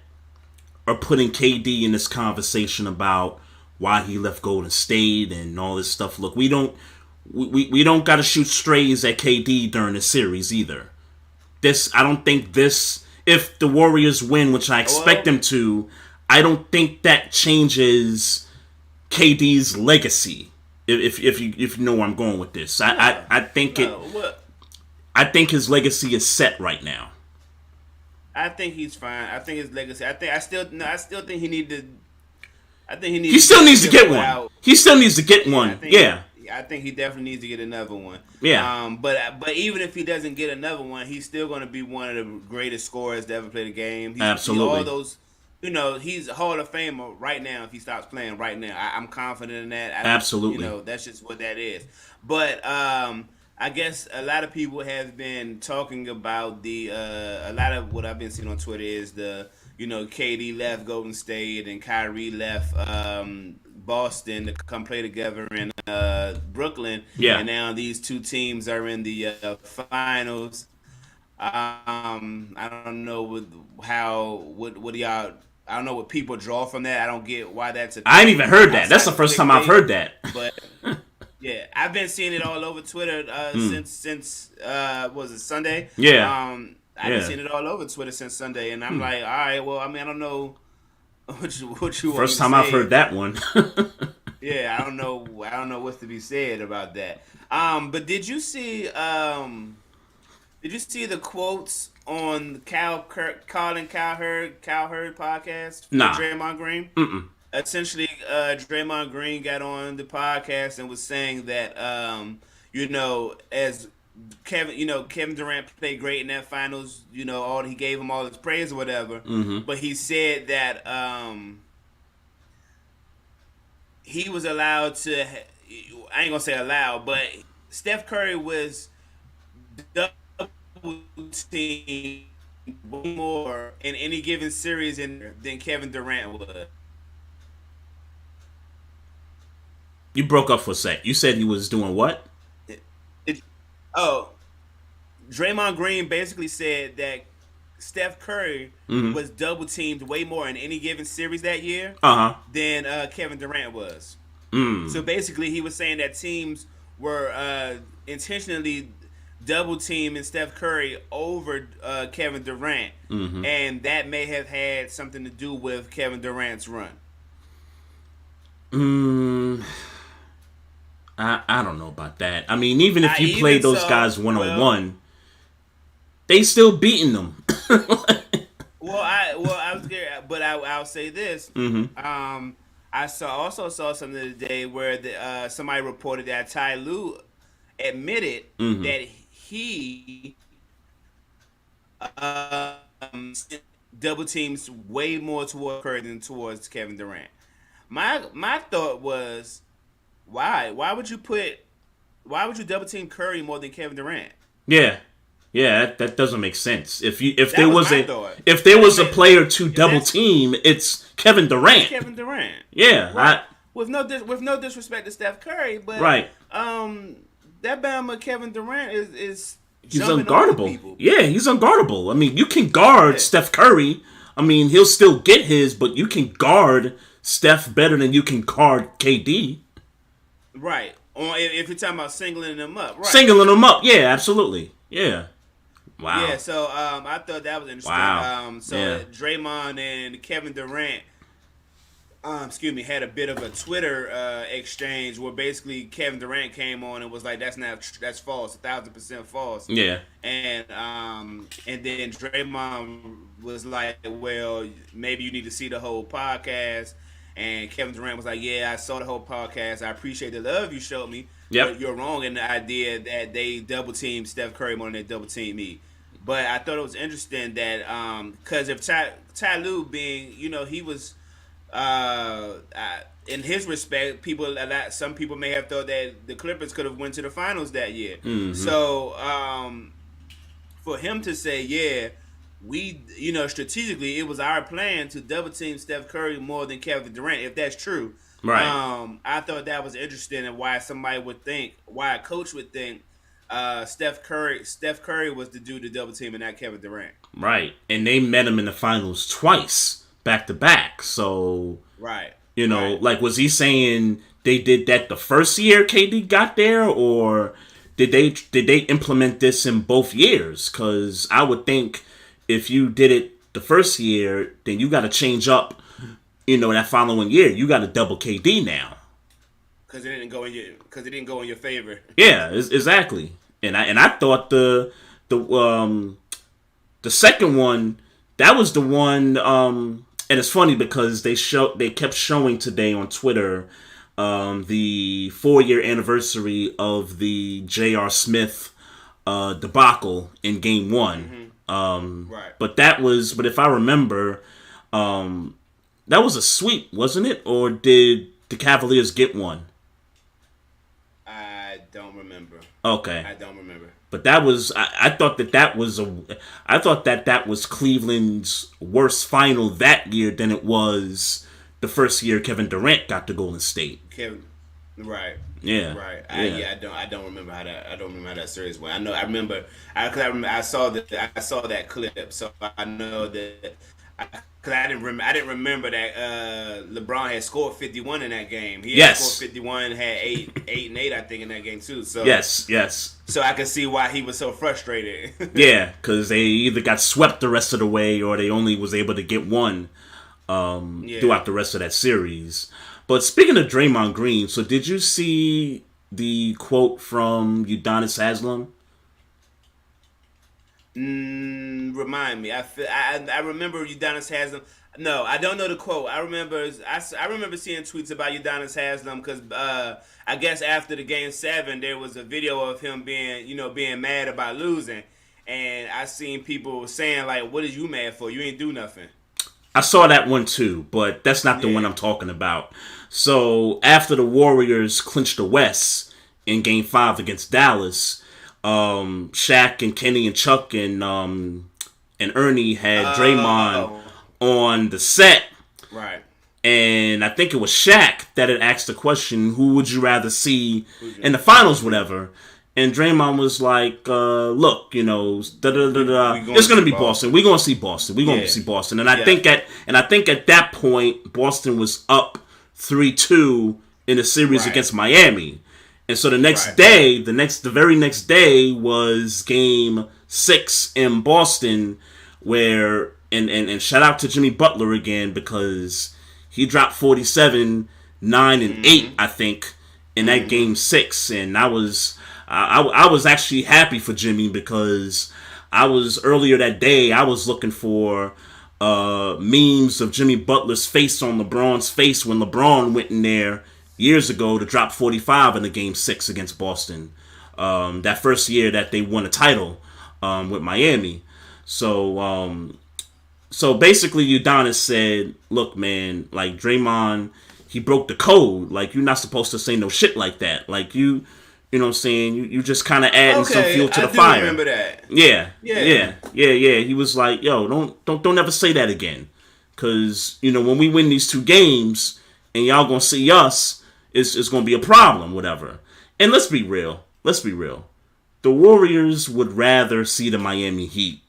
are putting KD in this conversation about why he left Golden State and all this stuff, look, we don't got to shoot strays at KD during the series either. I don't think if the Warriors win, which I expect them to, I don't think that changes KD's legacy. If you know where I'm going with this, I think I think his legacy is set right now. I think he's fine. I think his legacy. I still think he need to. I think he needs. He still needs to get one. He still needs to get one. I think he definitely needs to get another one. Yeah. But even if he doesn't get another one, he's still going to be one of the greatest scorers to ever play the game. Absolutely. All those. He's a Hall of Famer right now if he stops playing right now. I'm confident in that. Absolutely. That's just what that is. But I guess a lot of people have been talking about a lot of what I've been seeing on Twitter is KD left Golden State and Kyrie left Boston to come play together in Brooklyn. Yeah. And now these two teams are in the finals. I don't know what y'all. I don't know what people draw from that. I don't get why that's I ain't even heard that. That's the first time I've heard that. But yeah, I've been seeing it all over Twitter since was it Sunday? Yeah. I've been seeing it all over Twitter since Sunday, and I'm like, all right, well, I don't know what you first time I've heard that one. Yeah, I don't know what's to be said about that. But did you see the quotes on Colin Cowherd podcast with Nah. Draymond Green? Mm-mm. Essentially, Draymond Green got on the podcast and was saying that, as Kevin Durant played great in that finals. He gave him all his praise or whatever. Mm-hmm. But he said that he was allowed to. I ain't gonna say allowed, but Steph Curry was double team more in any given series than Kevin Durant was. You broke up for a sec. You said he was doing what? Draymond Green basically said that Steph Curry was double teamed way more in any given series that year than Kevin Durant was. So basically, he was saying that teams were intentionally double teaming Steph Curry over Kevin Durant, and that may have had something to do with Kevin Durant's run. I don't know about that. I mean, even if you play those guys one-on-one, they still beating them. I'll say this. I also saw something today where somebody reported that Ty Lue admitted that he double teams way more towards Curry than towards Kevin Durant. My thought was, why would you double team Curry more than Kevin Durant? Yeah, that doesn't make sense. If there was a player to double team, it's Kevin Durant. It's Kevin Durant. Yeah, right. With no disrespect to Steph Curry, but right. That Bama Kevin Durant is he's unguardable. Yeah, he's unguardable. I mean, you can guard Steph Curry. I mean, he'll still get his, but you can guard Steph better than you can guard KD. Right. Or if you're talking about singling them up, right? Singling them up, yeah, absolutely, yeah. Wow. Yeah, so I thought that was interesting. Wow. Draymond and Kevin Durant, had a bit of a Twitter exchange where basically Kevin Durant came on and was like, "That's false, 1,000% false." Yeah. And then Draymond was like, "Well, maybe you need to see the whole podcast." And Kevin Durant was like, "Yeah, I saw the whole podcast. I appreciate the love you showed me. Yep. But you're wrong in the idea that they double team Steph Curry more than they double team me." But I thought it was interesting that because if Ty Lue being, he was in his respect, some people may have thought that the Clippers could have went to the finals that year. So for him to say, yeah, we, strategically, it was our plan to double team Steph Curry more than Kevin Durant, if that's true. Right. I thought that was interesting, and why a coach would think Steph Curry was the dude to double team and not Kevin Durant. Right. And they met him in the finals twice, back to back. So, right. Like, was he saying they did that the first year KD got there, or did they implement this in both years? Because I would think if you did it the first year, then you got to change up, that following year. You got to double KD now. Because it didn't go in your favor. Yeah, exactly. And I thought the second one, that was the one. And it's funny because they kept showing today on Twitter the 4-year anniversary of the J.R. Smith debacle in Game 1. Right. But if I remember, that was a sweep, wasn't it? Or did the Cavaliers get one? I don't remember. Okay. I don't remember. But that was I thought that was Cleveland's worst final that year than it was the first year Kevin Durant got to Golden State. Right. Yeah. Right. I don't remember how that series went. I remember I saw that clip, so I know that. Because I didn't remember that LeBron had scored 51 in that game. He had scored 51, had 8 and 8, I think, in that game too. So yes. So I can see why he was so frustrated. Yeah, because they either got swept the rest of the way, or they only was able to get one throughout the rest of that series. But speaking of Draymond Green, so did you see the quote from Udonis Haslem? Remind me. I remember Udonis Haslam. No, I don't know the quote. I remember seeing tweets about Udonis Haslam because I guess after the game 7 there was a video of him being mad about losing, and I seen people saying like, "What is you mad for? You ain't do nothing." I saw that one too, but that's not the one I'm talking about. So after the Warriors clinched the West in Game 5 against Dallas, Shaq and Kenny and Chuck and Ernie had Draymond on the set. Right. And I think it was Shaq that had asked the question, who would you rather see in the finals, whatever. And Draymond was like, look, it's going to be Boston. We're going to see Boston. We're going to see Boston. And I think at that point, Boston was up 3-2 in a series against Miami. And so the next day, the very next day was Game 6 in Boston, where and shout out to Jimmy Butler again, because he dropped 47, 9, and 8, I think, in that Game 6, and I was actually happy for Jimmy, because earlier that day I was looking for memes of Jimmy Butler's face on LeBron's face when LeBron went in there years ago to drop 45 in the Game 6 against Boston. That first year that they won a title with Miami. So basically Udonis said, look, man, like, Draymond, he broke the code. Like, you're not supposed to say no shit like that. Like, you know what I'm saying? You just kind of adding some fuel to the fire. I remember that. Yeah. He was like, yo, don't ever say that again. Because, when we win these 2 games and y'all gonna see us, it's gonna be a problem, whatever. And let's be real. The Warriors would rather see the Miami Heat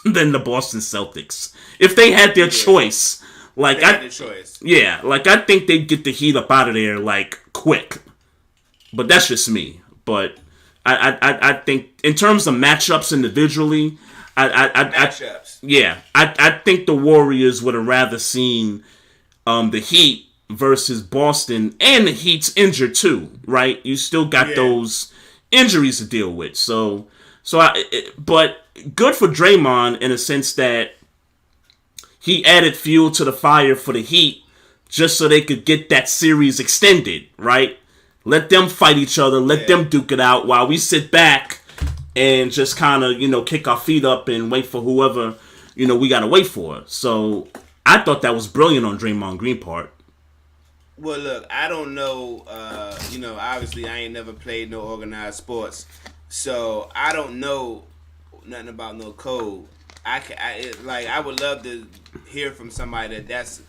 than the Boston Celtics. If they had their choice. I think they'd get the Heat up out of there, like, quick. But that's just me. But I think in terms of matchups individually, I think the Warriors would have rather seen the Heat versus Boston, and the Heat's injured too, right? You still got those injuries to deal with. But good for Draymond in a sense that he added fuel to the fire for the Heat just so they could get that series extended, right? Let them fight each other. Let them duke it out while we sit back and just kind of, kick our feet up and wait for whoever, we got to wait for. So I thought that was brilliant on Draymond Green part. Well, look, I don't know. Obviously, I ain't never played no organized sports, so I don't know nothing about no code. I would love to hear from somebody that's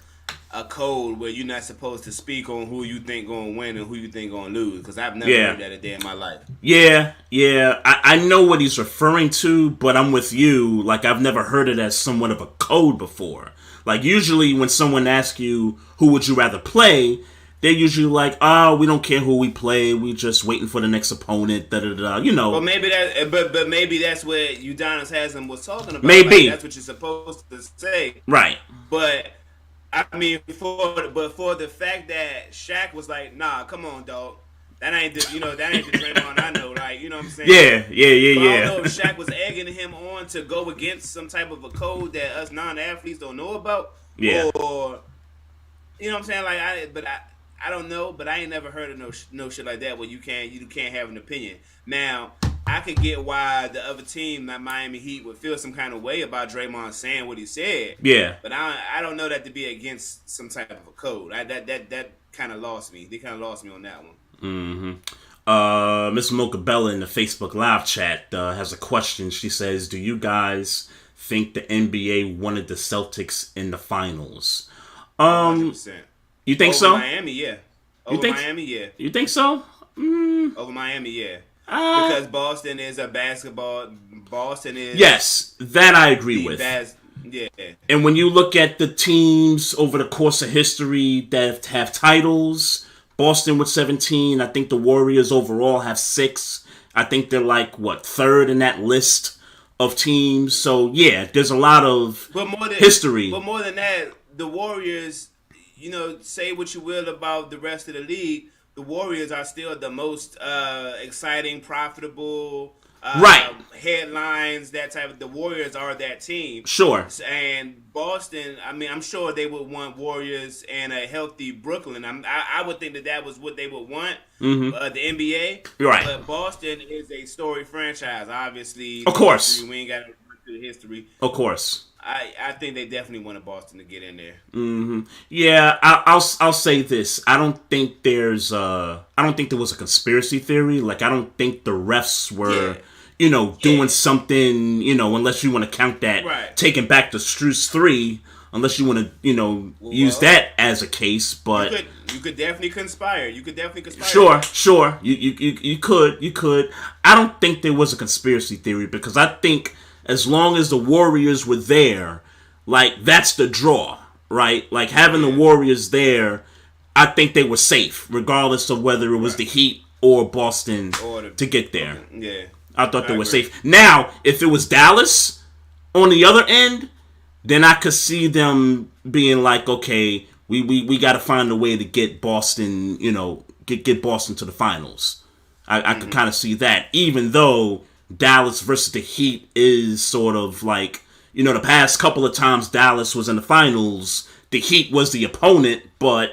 a code where you're not supposed to speak on who you think gonna win and who you think gonna lose, because I've never heard that a day in my life. I know what he's referring to, but I'm with you. Like, I've never heard it as somewhat of a code before. Like, usually when someone asks you who would you rather play, they're usually like, oh, we don't care who we play, we just waiting for the next opponent, Well, maybe but maybe that's what Udonis Haslam was talking about. Maybe. Like, that's what you're supposed to say. Right. But I mean, for the fact that Shaq was like, nah, come on, dog. That ain't the Draymond I know, like, you know what I'm saying? Yeah. I don't know if Shaq was egging him on to go against some type of a code that us non-athletes don't know about. Yeah. Or, you know what I'm saying? Like, I don't know, but I ain't never heard of no shit like that where you can't have an opinion. Now, I could get why the other team, like Miami Heat, would feel some kind of way about Draymond saying what he said. Yeah. But I don't know that to be against some type of a code. That kind of lost me. They kind of lost me on that one. Mm-hmm. Miss Mocha Bella in the Facebook Live chat has a question. She says, do you guys think the NBA wanted the Celtics in the finals? 100%. You think so? Miami, yeah. Miami, yeah. You think so? Over Miami, yeah. Because Boston is a basketball. Boston is. Yes, that I agree with. Yeah. And when you look at the teams over the course of history that have titles, Boston with 17, I think the Warriors overall have 6. I think they're like, third in that list of teams. So, yeah, there's a lot of history. But more than that, the Warriors, say what you will about the rest of the league, the Warriors are still the most exciting, profitable, Right. headlines, that type of. The Warriors are that team. Sure. And Boston, I mean, I'm sure they would want Warriors and a healthy Brooklyn. I would think that was what they would want, the NBA. Right. But Boston is a storied franchise. Obviously, Of course. we ain't got to go through the history. Of course. I think they definitely wanted Boston to get in there. Yeah, I'll say this. I don't think there was a conspiracy theory. Like, I don't think the refs were, doing something, unless you want to count that taking back the Strus 3, unless you want to, use that as a case. But you could definitely conspire. Sure. You could. I don't think there was a conspiracy theory because I think as long as the Warriors were there, like, that's the draw, right? Like, having the Warriors there, I think they were safe, regardless of whether it was the Heat or Boston to get there. Yeah. I thought they were safe. Now, if it was Dallas on the other end, then I could see them being like, okay, we got to find a way to get Boston, get Boston to the finals. I could kind of see that, even though Dallas versus the Heat is sort of like, the past couple of times Dallas was in the finals, the Heat was the opponent, but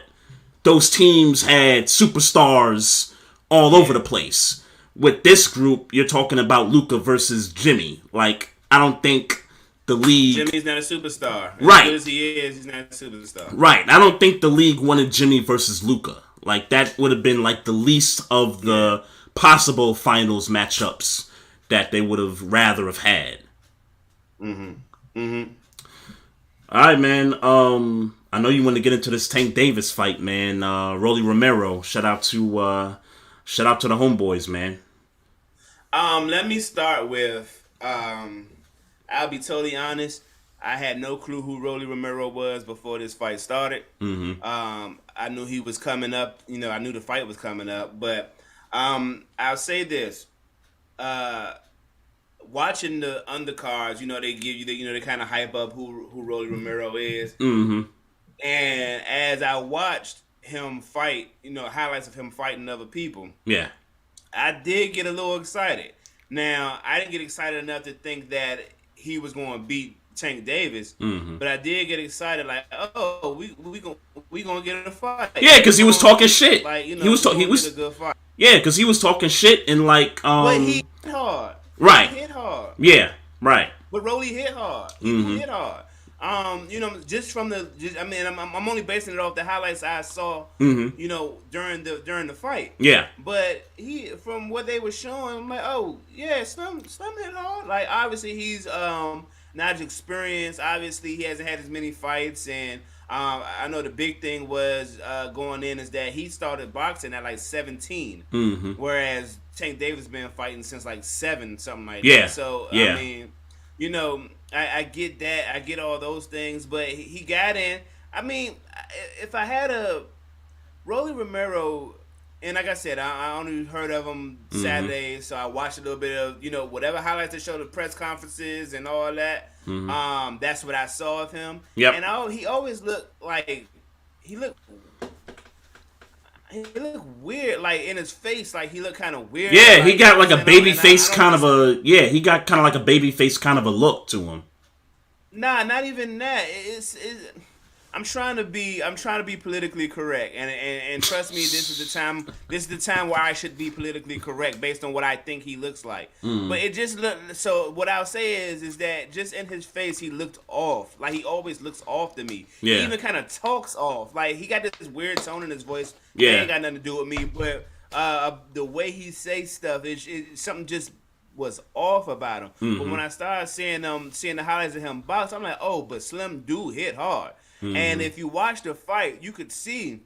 those teams had superstars all over the place. With this group, you're talking about Luka versus Jimmy. Like, I don't think the league... Jimmy's not a superstar. Right. As good as he is, he's not a superstar. Right. I don't think the league wanted Jimmy versus Luka. Like, that would have been like the least of the possible finals matchups that they would have rather have had. All right, man. I know you want to get into this Tank Davis fight, man. Rolly Romero. Shout out to the homeboys, man. Let me start with. I'll be totally honest. I had no clue who Rolly Romero was before this fight started. I knew he was coming up. I knew the fight was coming up, but I'll say this. Watching the undercards, they give you they kind of hype up who Rolly Romero is. And as I watched him fight, highlights of him fighting other people. Yeah. I did get a little excited. Now, I didn't get excited enough to think that he was going to beat Tank Davis, but I did get excited, like, oh, we gonna get in a fight. Yeah, because he was talking shit. Like, he was a good fight. Yeah, because he was talking shit and like, but he hit hard. Right. He hit hard. Yeah. Right. But Rolly hit hard. He hit hard. Just from I'm only basing it off the highlights I saw, during the fight. Yeah. But from what they were showing, I'm like, oh yeah, Slim hit hard. Like, obviously he's not as experienced. Obviously he hasn't had as many fights, and I know the big thing was going in is that he started boxing at like 17, whereas Tank Davis been fighting since like 7, something like that. So I mean, I get that. I get all those things, but he got in. I mean, if I had a Rolly Romero, and like I said, I only heard of him Saturday, so I watched a little bit of, whatever highlights they show, the press conferences and all that. That's what I saw of him. Yep. And he always looked like, he looked weird, like in his face, like he looked kind of weird. Yeah, like, he got like a baby face kind of a, he got kind of like a baby face kind of a look to him. Nah, not even that. I'm trying to be politically correct, and trust me, this is the time where I should be politically correct based on what I think he looks like. But it just looked. So what I'll say is that just in his face, he looked off. Like, he always looks off to me. Yeah. He even kind of talks off. Like, he got this weird tone in his voice. Yeah. It ain't got nothing to do with me, but the way he says stuff is something just was off about him. But when I started seeing the highlights of him box, I'm like, oh, but Slim do hit hard. And if you watch the fight, you could see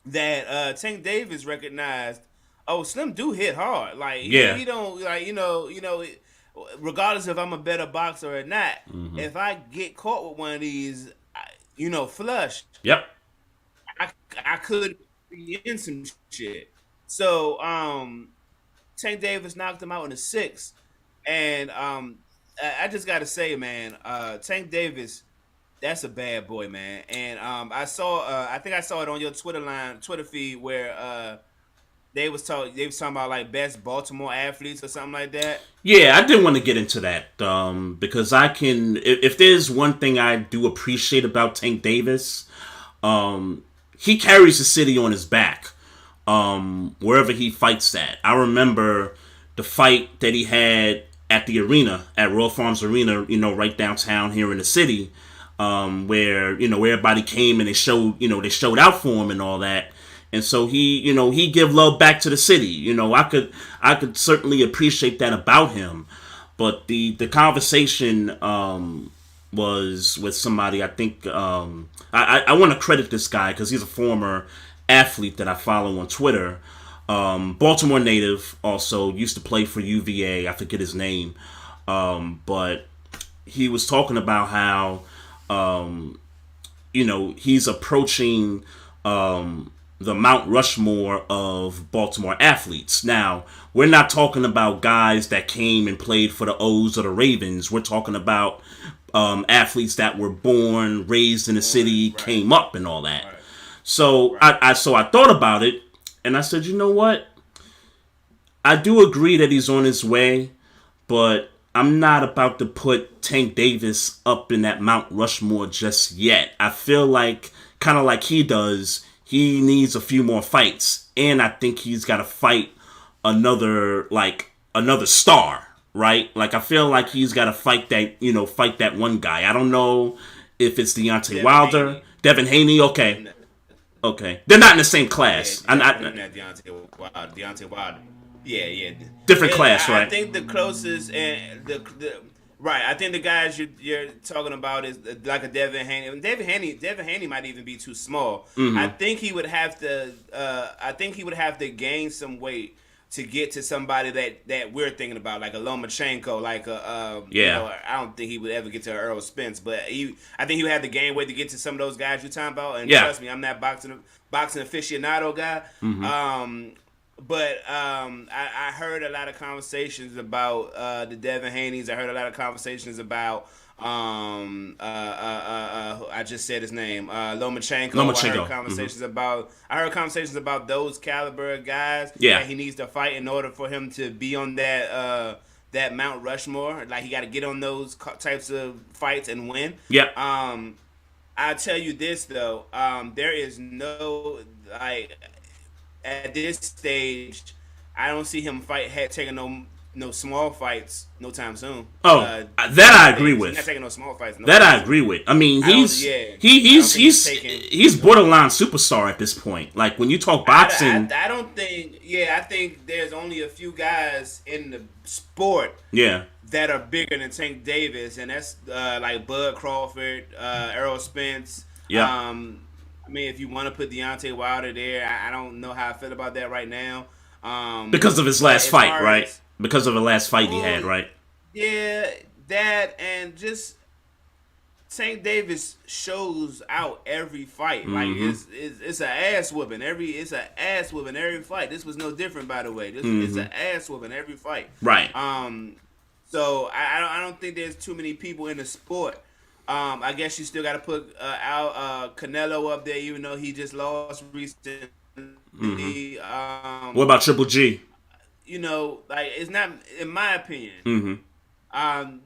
that Tank Davis recognized, oh, Slim do hit hard. Like, he don't, like, regardless if I'm a better boxer or not, if I get caught with one of these, flush, yep, I could be in some shit. So Tank Davis knocked him out in the 6th, and I just got to say, man, Tank Davis, that's a bad boy, man. And I think I saw it on your Twitter feed where they was talking about like best Baltimore athletes or something like that. Yeah, I didn't want to get into that because I can. If there's one thing I do appreciate about Tank Davis, he carries the city on his back wherever he fights at. I remember the fight that he had at the arena, at Royal Farms Arena, right downtown here in the city, where everybody came and they showed out for him and all that. And so he give love back to the city. I could certainly appreciate that about him. But the conversation was with somebody. I think I want to credit this guy because he's a former athlete that I follow on Twitter. Baltimore native, also used to play for UVA. I forget his name, but he was talking about how he's approaching the Mount Rushmore of Baltimore athletes. Now, we're not talking about guys that came and played for the O's or the Ravens. We're talking about athletes that were born, raised in the city, came up and all that. Right. So I thought about it, and I said, you know what? I do agree that he's on his way, but I'm not about to put Tank Davis up in that Mount Rushmore just yet. I feel like, kind of like he does, he needs a few more fights, and I think he's got to fight another star, right? Like, I feel like he's got to fight that one guy. I don't know if it's Deontay Wilder, Devin Haney. Okay, they're not in the same class. Yeah, Deontay Wilder. Yeah. Different class, right? I think the closest and the right. I think the guys you're talking about is like a Devin Haney. Devin Haney might even be too small. Mm-hmm. I think he would have to gain some weight to get to somebody that we're thinking about, like a Lomachenko, like a I don't think he would ever get to Earl Spence, but I think he would have to gain weight to get to some of those guys you're talking about. And trust me, I'm not boxing aficionado guy. Mm-hmm. But I heard a lot of conversations about the Devin Haneys. I heard a lot of conversations about I just said his name, Lomachenko. I heard conversations about those caliber of guys that he needs to fight in order for him to be on that Mount Rushmore. Like, he got to get on those types of fights and win. Yeah. I'll tell you this though, there is no at this stage, I don't see him taking no small fights no time soon. That I agree with. He's not taking no small fights. I agree with. I mean, he's borderline superstar at this point. Like, when you talk boxing, I don't think. Yeah, I think there's only a few guys in the sport. That are bigger than Tank Davis, and that's like Bud Crawford, Errol Spence. Yeah. I mean, if you want to put Deontay Wilder there, I don't know how I feel about that right now. Because of his last fight, right? Because of the last fight he had, right? Yeah, that, and just Tank Davis shows out every fight. Mm-hmm. Like, it's an ass whooping every fight. This was no different, by the way. It's an ass whooping every fight. Right. So I don't think there's too many people in the sport. I guess you still got to put Canelo up there, even though he just lost recently. What about Triple G? Like, it's not, in my opinion. Mm-hmm.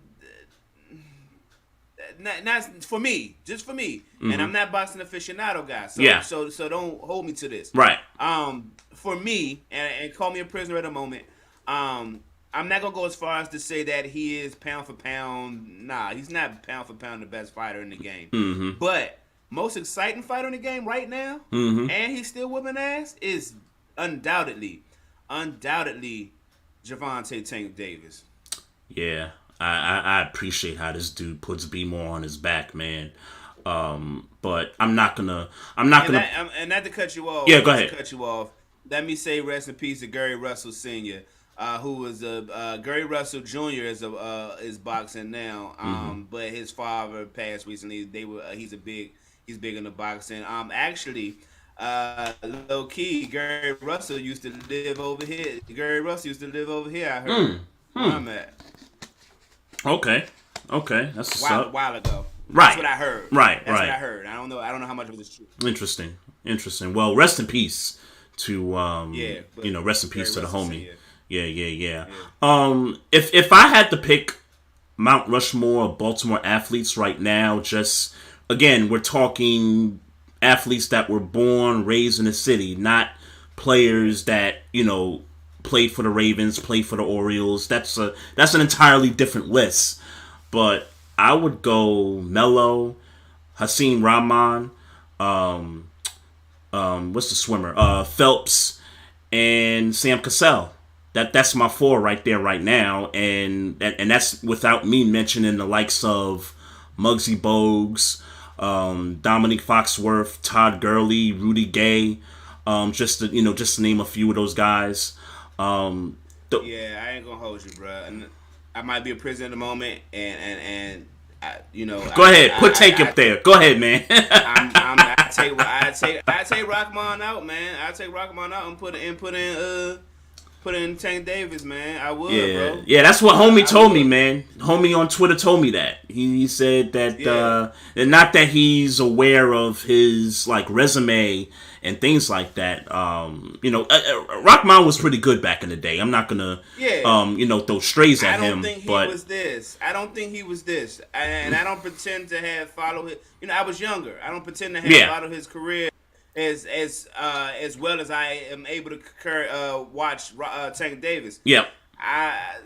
Not for me, just for me. Mm-hmm. And I'm not boxing aficionado guy. So don't hold me to this. Right. For me, and call me a prisoner at the moment. I'm not gonna go as far as to say that he is pound for pound. Nah, he's not pound for pound the best fighter in the game. Mm-hmm. But most exciting fighter in the game right now, and he's still whooping ass, is undoubtedly Gervonta Tank Davis. Yeah, I appreciate how this dude puts B more on his back, man. But I'm not gonna. And not to cut you off. Yeah, go ahead. To cut you off. Let me say rest in peace to Gary Russell Sr., who was Gary Russell Jr. is boxing now, but his father passed recently. He's big into boxing. Actually, low key, Gary Russell used to live over here. I heard. Where I'm at. Okay, that's what's up. A while ago. Right. That's what I heard. Right. That's what I heard. I don't know how much of it is true. Interesting. Well, rest in peace to rest in peace to the homie. Yeah. Yeah. If I had to pick Mount Rushmore of Baltimore athletes right now, just again, we're talking athletes that were born, raised in the city, not players that, played for the Ravens, played for the Orioles. That's an entirely different list. But I would go Melo, Hakeem Rahman, what's the swimmer? Phelps, and Sam Cassell. That's my four right there right now, and that's without me mentioning the likes of Muggsy Bogues, Dominique Foxworth, Todd Gurley, Rudy Gay, just to name a few of those guys. I ain't gonna hold you, bro. And I might be a prisoner at the moment, and Go ahead, put take up there. Go ahead, man. I take Rockman out, man. I take Rockman out and put in Tank Davis, man. I would, bro. Yeah, that's what homie told me, man. Homie on Twitter told me that. He said that not that he's aware of his resume and things like that. Rockman was pretty good back in the day. I'm not gonna throw strays at him. I don't think he was this. And I don't pretend to have followed it. I was younger. I don't pretend to have followed his career as well as I am able to watch Tank Davis. Yep. I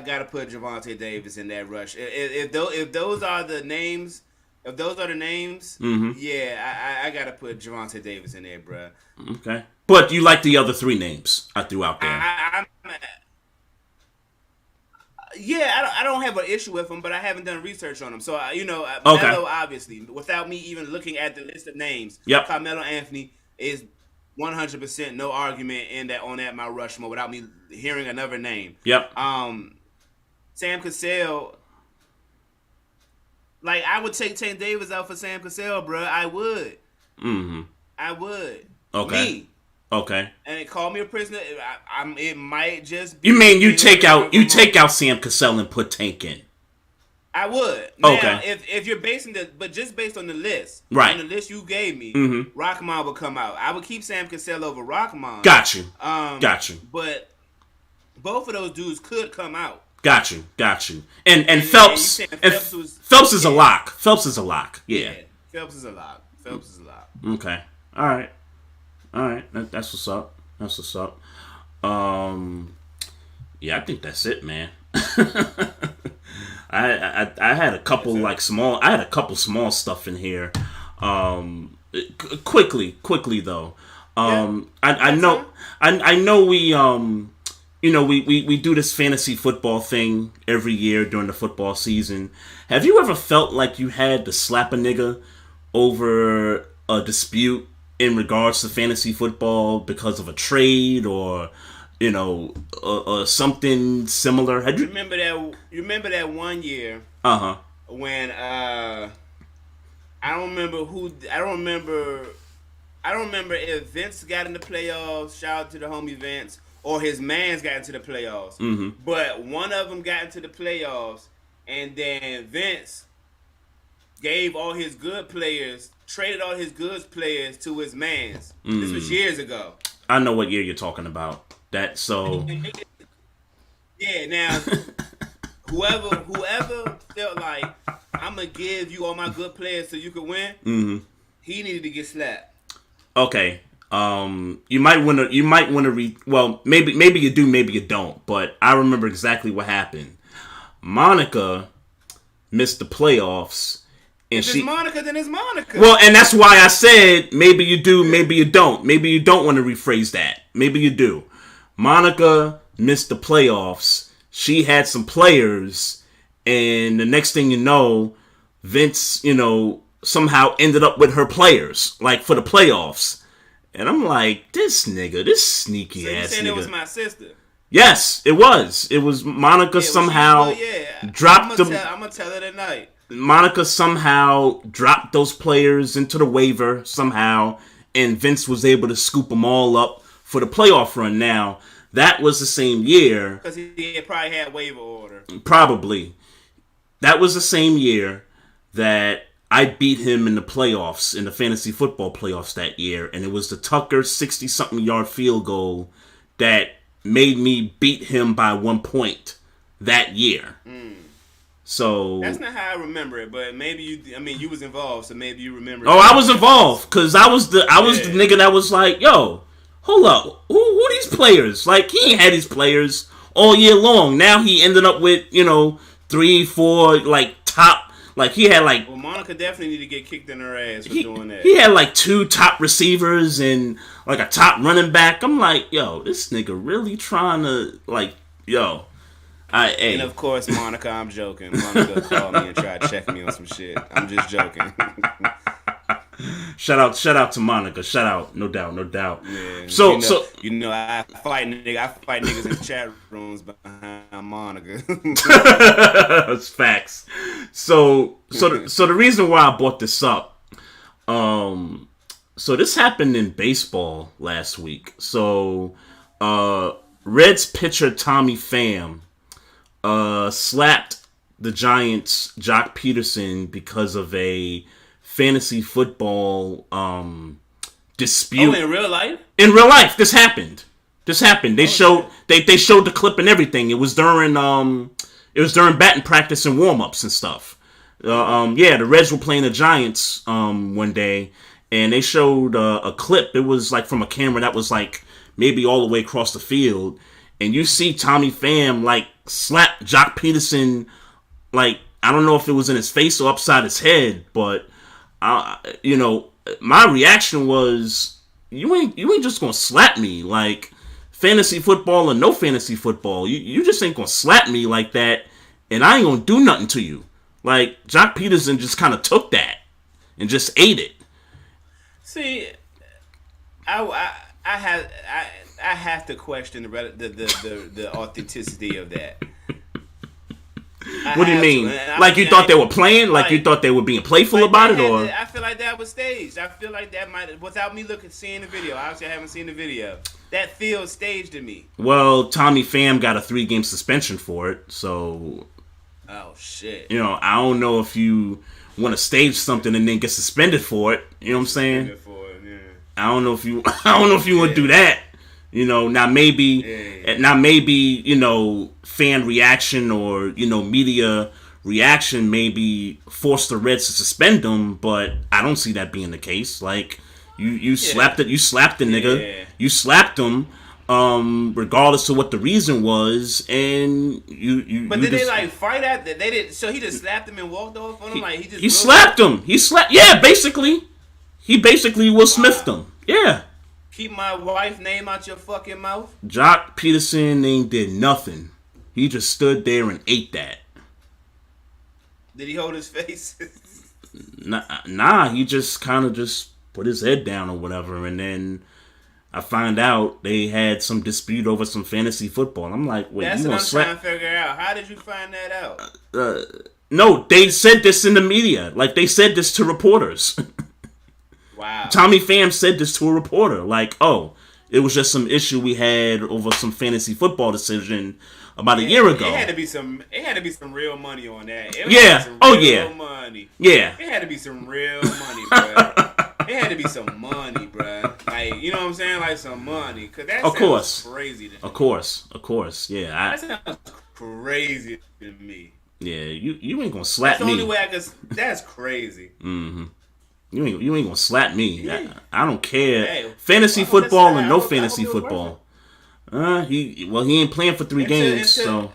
gotta put Javonte Davis in that rush. If those are the names, mm-hmm. I gotta put Javonte Davis in there, bro. Okay, but you like the other three names I threw out there? I don't have an issue with them, but I haven't done research on them. So, Melo, obviously, without me even looking at the list of names, Carmelo Anthony is 100% no argument on that Mount Rushmore without me hearing another name. Yep. Sam Cassell, I would take Tank Davis out for Sam Cassell, bro. I would. Mm-hmm. I would. Okay. Me. Okay. And it called me a prisoner. It might just be. You mean you take out Sam Cassell and put Tank in? I would. Now, okay. If you're just based on the list, right? On the list you gave me, mm-hmm. Rockman would come out. I would keep Sam Cassell over Rockman. Got you. Got you. But both of those dudes could come out. Got you. And Phelps. Phelps is a lock. Phelps is a lock. Yeah. Phelps is a lock. Okay. All right. That's what's up. Yeah, I think that's it, man. I had a couple small stuff in here. Quickly though. I know we do this fantasy football thing every year during the football season. Have you ever felt like you had to slap a nigga over a dispute in regards to fantasy football because of a trade or something similar? You remember that one year? When I don't remember if Vince got in the playoffs. Shout out to the homie Vince, or his mans got into the playoffs. Mm-hmm. But one of them got into the playoffs, and then Vince gave all his good players, traded all his good players to his mans. Mm. This was years ago. I know what year you're talking about. That so. Yeah. Now, whoever felt like I'm gonna give you all my good players so you could win, mm-hmm. he needed to get slapped. Okay. You might want to. Well, maybe you do, maybe you don't. But I remember exactly what happened. Monica missed the playoffs. And if it's Monica, then it's Monica. Well, and that's why I said maybe you do, maybe you don't. Maybe you don't want to rephrase that. Maybe you do. Monica missed the playoffs. She had some players, and the next thing you know, Vince, somehow ended up with her players, for the playoffs. And I'm like, this sneaky ass nigga. It was my sister. Yes, it was. It was Monica somehow dropped them. I'm gonna tell her tonight. Monica somehow dropped those players into the waiver somehow, and Vince was able to scoop them all up for the playoff run. Now, that was the same year. Because he probably had waiver order. Probably. That was the same year that I beat him in the playoffs, in the fantasy football playoffs that year, and it was the Tucker 60-something yard field goal that made me beat him by 1 point that year. So that's not how I remember it, but maybe you was involved, so maybe you remember. Oh, I was involved because I was the nigga that was like, yo, hold up, who these players? Like, he ain't had these players all year long. Now he ended up with 3, 4 like top. Like, he had like... Well, Monica definitely need to get kicked in her ass for doing that. He had like 2 top receivers and like a top running back. I'm like, yo, this nigga really trying to like, yo. And of course, Monica, I'm joking. Monica called me and tried to check me on some shit. I'm just joking. Shout out to Monica. Shout out, no doubt. Yeah, So I fight niggas in chat rooms behind Monica. That's facts. So the reason why I brought this up, so this happened in baseball last week. So Reds pitcher Tommy Pham slapped the Giants' Jock Peterson because of a fantasy football dispute. Oh, in real life? In real life, this happened. They showed the clip and everything. It was during batting practice and warm ups and stuff. The Reds were playing the Giants one day, and they showed a clip. It was like from a camera that was like maybe all the way across the field, and you see Tommy Pham like slap Jock Peterson, like, I don't know if it was in his face or upside his head, but my reaction was, you ain't just gonna slap me, like, fantasy football or no fantasy football. You just ain't gonna slap me like that, and I ain't gonna do nothing to you. Like, Jock Peterson just kind of took that and just ate it. See, I have to question the authenticity of that. What do you mean? Like, you thought they were playing? Like, you thought they were being playful about it? Or I feel like that was staged. I feel like that might, without me seeing the video. Obviously, I haven't seen the video. That feels staged to me. Well, Tommy Pham got a 3-game suspension for it, so... Oh, shit. I don't know if you want to stage something and then get suspended for it. You know what I'm saying? Yeah. I don't know if you want to do that. Now maybe, fan reaction or, media reaction maybe force the Reds to suspend him, but I don't see that being the case. Like, you slapped the nigga. Yeah. You slapped him, regardless of what the reason was, and you. But did they like fight after? They did. So he just slapped him and walked off on him. Like he slapped him. He slapped. Yeah, basically, he Will Smithed him. Yeah. Keep my wife's name out your fucking mouth. Jock Peterson ain't did nothing. He just stood there and ate that. Did he hold his face? Nah, he just kind of just put his head down or whatever, and then I find out they had some dispute over some fantasy football. I'm like, wait, that's you what gonna I'm slap? trying to figure out. How did you find that out? No, they said this in the media. Like, they said this to reporters. Wow. Tommy Pham said this to a reporter. Like, oh, it was just some issue we had over some fantasy football decision about a year ago. It had to be some real money on that. Money. Yeah. It had to be some real money, bro. It had to be some money, bro. Like, you know what I'm saying? Like, some money. Cause that sounds crazy to me. Of course. Yeah. That sounds crazy to me. Yeah, you ain't gonna slap me. That's the only way I could. That's crazy. Mm-hmm. You ain't gonna slap me. Yeah. I don't care. Hey, fantasy football and no fantasy football. He ain't playing for 3 games. So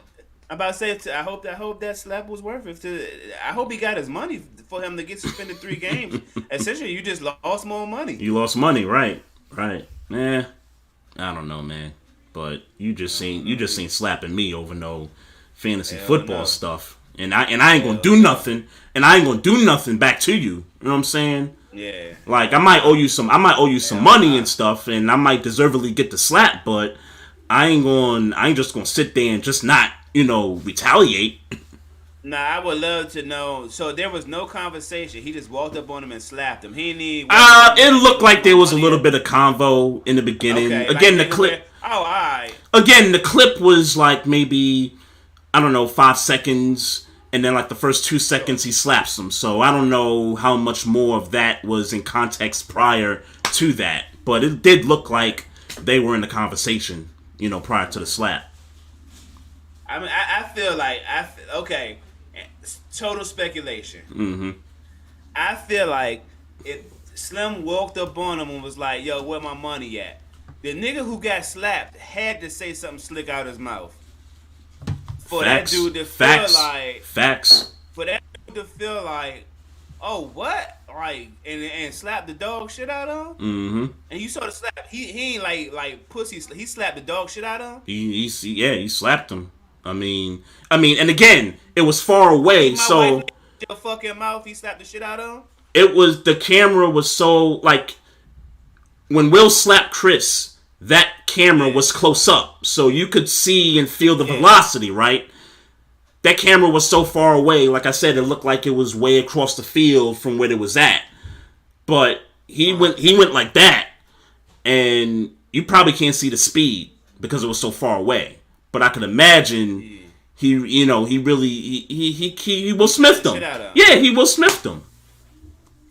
I'm about to say, I hope that slap was worth it. I hope he got his money for him to get suspended 3 games. Essentially, you just lost more money. You lost money, right? I don't know, man. But you just ain't slapping me over no fantasy football stuff. And I ain't gonna do nothing. And I ain't gonna do nothing back to you. You know what I'm saying? Yeah. Like, I might owe you some money and stuff, and I might deservedly get the slap, but I ain't just gonna sit there and just not, retaliate. Nah, I would love to know. So there was no conversation. He just walked up on him and slapped him. He didn't. It looked like there was a little bit of convo in the beginning. Okay, Again, like the clip. All right. Again, the clip was like maybe, I don't know, 5 seconds. and then like the first 2 seconds he slaps him. So I don't know how much more of that was in context prior to that, but it did look like they were in the conversation, prior to the slap. I mean, I feel like okay, total speculation. Mm-hmm. I feel like if Slim walked up on him and was like, "Yo, where my money at?" The nigga who got slapped had to say something slick out his mouth for Facts. that dude to Facts. feel like Facts. For that dude to feel like, oh, what? Like, and slap the dog shit out of him. Mm-hmm. And you saw the slap. He ain't like pussy. He slapped the dog shit out of him. He slapped him. I mean, and again, it was far away, so your fucking mouth. He slapped the shit out of him. It was, the camera was so, like, when Will slapped Chris, that camera was close up, so you could see and feel the velocity, right? That camera was so far away, like I said, it looked like it was way across the field from where it was at. But he went like that, and you probably can't see the speed because it was so far away. But I could imagine he Will Smithed him. Yeah, he Will Smithed him.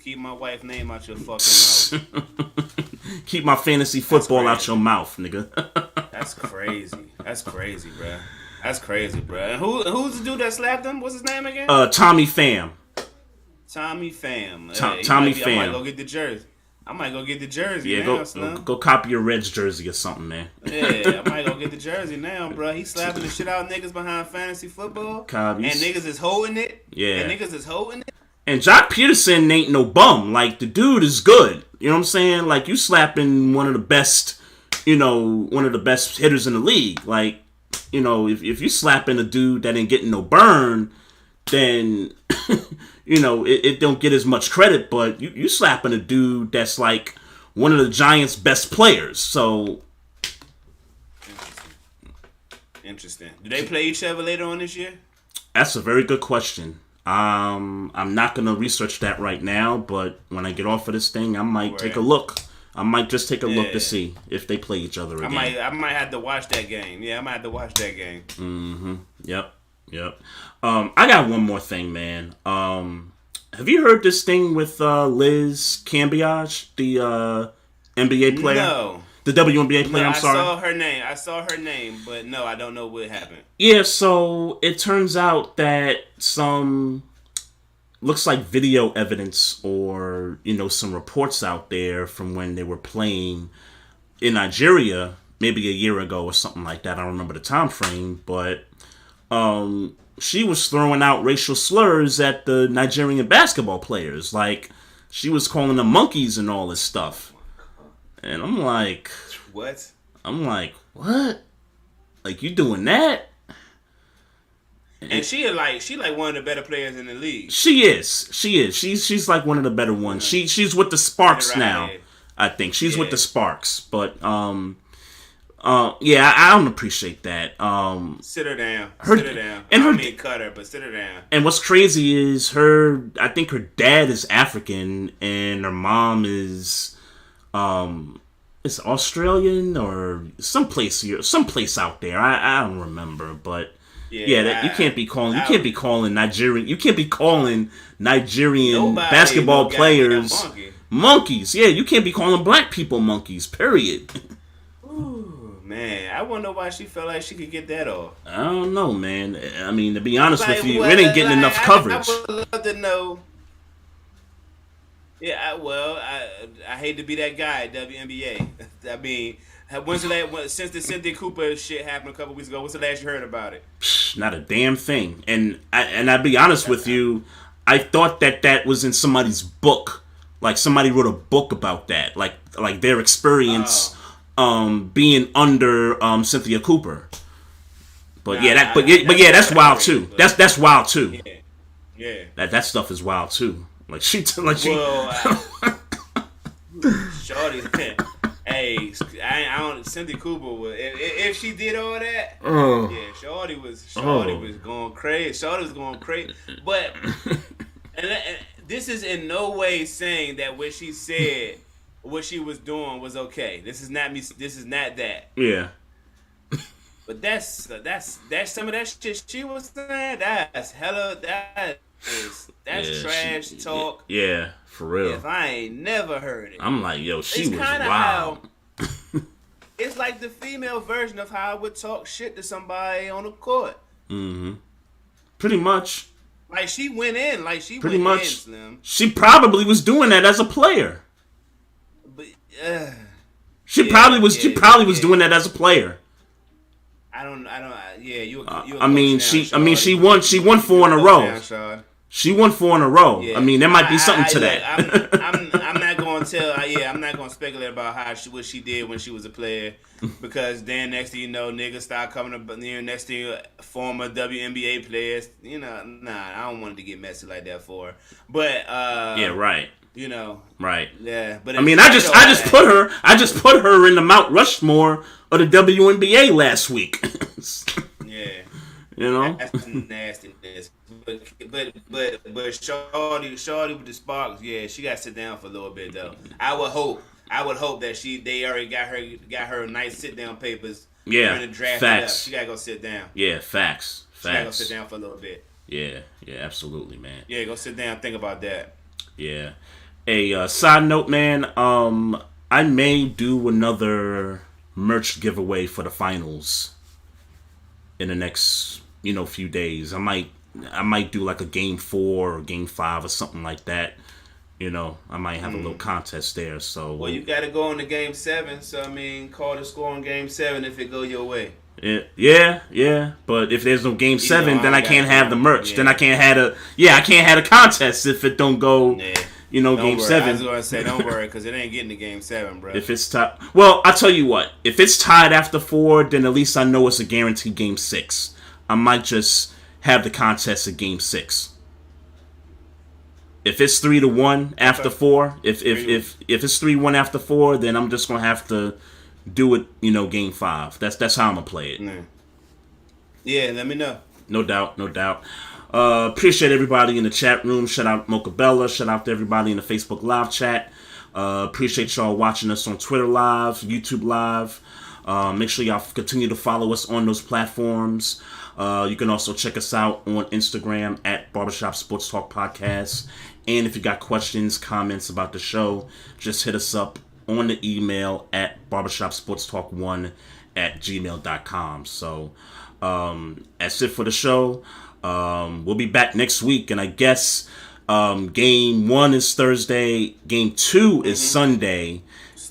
Keep my wife's name out your fucking mouth. Keep my fantasy football out your mouth, nigga. That's crazy. That's crazy, bro. That's crazy, bro. And who's the dude that slapped him? What's his name again? Tommy Pham. Tommy Pham. Tommy Pham. I might go get the jersey. Yeah, go copy your Reds jersey or something, man. Yeah, I might go get the jersey now, bro. He's slapping the shit out of niggas behind fantasy football. And niggas is holding it. Yeah. And niggas is holding it. And Jock Peterson ain't no bum. Like, the dude is good. You know what I'm saying? Like, you slapping one of the best hitters in the league. Like, if you slapping a dude that ain't getting no burn, then, it don't get as much credit. But you slapping a dude that's, like, one of the Giants' best players. So. Interesting. Do they play each other later on this year? That's a very good question. I'm not going to research that right now, but when I get off of this thing, I might take a look. I might just take a look to see if they play each other again. I might have to watch that game. Yeah, I might have to watch that game. Mm-hmm. Yep. I got one more thing, man. Have you heard this thing with Liz Cambage, the NBA player? No. The WNBA player, I'm sorry. I saw her name, but no, I don't know what happened. Yeah, so it turns out that looks like video evidence or, some reports out there from when they were playing in Nigeria, maybe a year ago or something like that. I don't remember the time frame, but she was throwing out racial slurs at the Nigerian basketball players. Like, she was calling them monkeys and all this stuff. And I'm like, what? Like, you doing that? And she like one of the better players in the league. She is. She's like one of the better ones. She's with the Sparks now. I think she's with the Sparks. But I don't appreciate that. Sit her down. And cut her, but sit her down. And what's crazy is I think her dad is African and her mom is it's Australian or someplace out there. I don't remember, but you can't be calling Nigerian basketball players monkeys. Yeah, you can't be calling black people monkeys. Period. Ooh, man, I wonder why she felt like she could get that off. I don't know, man. I mean, to be honest with you, it ain't getting enough coverage. I would love to know. Yeah, I hate to be that guy at WNBA. I mean, since the Cynthia Cooper shit happened a couple weeks ago, what's the last you heard about it? Not a damn thing. And I'll be honest with you, I thought that was in somebody's book. Like, somebody wrote a book about that. Like their experience being under Cynthia Cooper. But that's wild too. That's wild too. Yeah. That stuff is wild too. Shorty. Hey, I don't. Cynthia Cooper was if she did all that. Yeah, Shorty was going crazy. Shorty was going crazy. But and this is in no way saying that what she said, what she was doing was okay. This is not me. This is not that. Yeah. But that's some of that shit she was saying. That's Yeah, trash talk. yeah, for real. If I ain't never heard it, I'm like, yo, she it's was kind of wild. how it's like the female version of how I would talk shit to somebody on the court. Pretty much. Like she went in, Pretty much. Slim. She probably was doing that as a player. But She probably was doing that as a player. I don't. Yeah, you. I mean, she won 4 in a row. She won 4 in a row. Yeah. I mean, there might be something to that. I'm not going to tell. I'm not going to speculate about what she did when she was a player, because then next thing you know, niggas start coming up. Next thing, former WNBA players. I don't want it to get messy like that for her. But yeah, right. Right. Yeah, but I mean, I just put her in the Mount Rushmore of the WNBA last week. Yeah. That's nastiness. But Shorty with the Sparks, yeah, she got to sit down for a little bit though. I would hope that they already got her nice sit down papers. Yeah, the draft facts. She gotta go sit down. Yeah, facts. She gotta go sit down for a little bit. Yeah, absolutely, man. Yeah, go sit down. Think about that. Yeah. A side note, man. I may do another merch giveaway for the finals in the next few days. I might do like a game 4 or game 5 or something like that. I might have a little contest there. So well, you got to go on to game 7. So I mean, call the score on game 7 if it go your way. Yeah. But if there's no game 7, then I can't have the merch. Yeah. Then I can't have a contest if it don't go. Yeah. Game 7. I was going to say, don't worry, because it ain't getting to game 7, bro. If it's tied, well, I'll tell you what. If it's tied after 4, then at least I know it's a guaranteed game 6. I might just have the contest at game 6. If it's 3-1 after 4, if it's 3-1 after 4, then I'm just gonna have to do it. Game 5. That's how I'm gonna play it. Yeah, let me know. No doubt. Appreciate everybody in the chat room. Shout out Mocha Bella. Shout out to everybody in the Facebook live chat. Appreciate y'all watching us on Twitter live, YouTube live. Make sure y'all continue to follow us on those platforms. You can also check us out on Instagram at Barbershop Sports Talk Podcast. And if you got questions, comments about the show, just hit us up on the email at barbershopsportstalk1@gmail.com. So that's it for the show. We'll be back next week, and I guess game 1 is Thursday, game 2 is Sunday,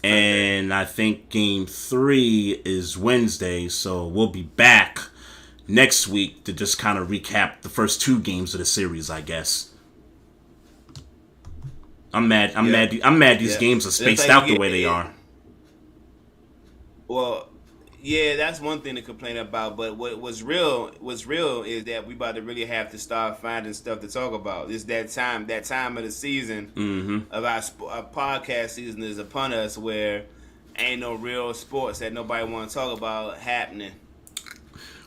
and I think game 3 is Wednesday. So we'll be back next week to just kind of recap the first 2 games of the series, I guess. I'm mad these games are spaced out the way they are. Well, yeah, that's one thing to complain about. But what's real is that we about to really have to start finding stuff to talk about. It's that time of the season of our podcast season is upon us, where ain't no real sports that nobody want to talk about happening.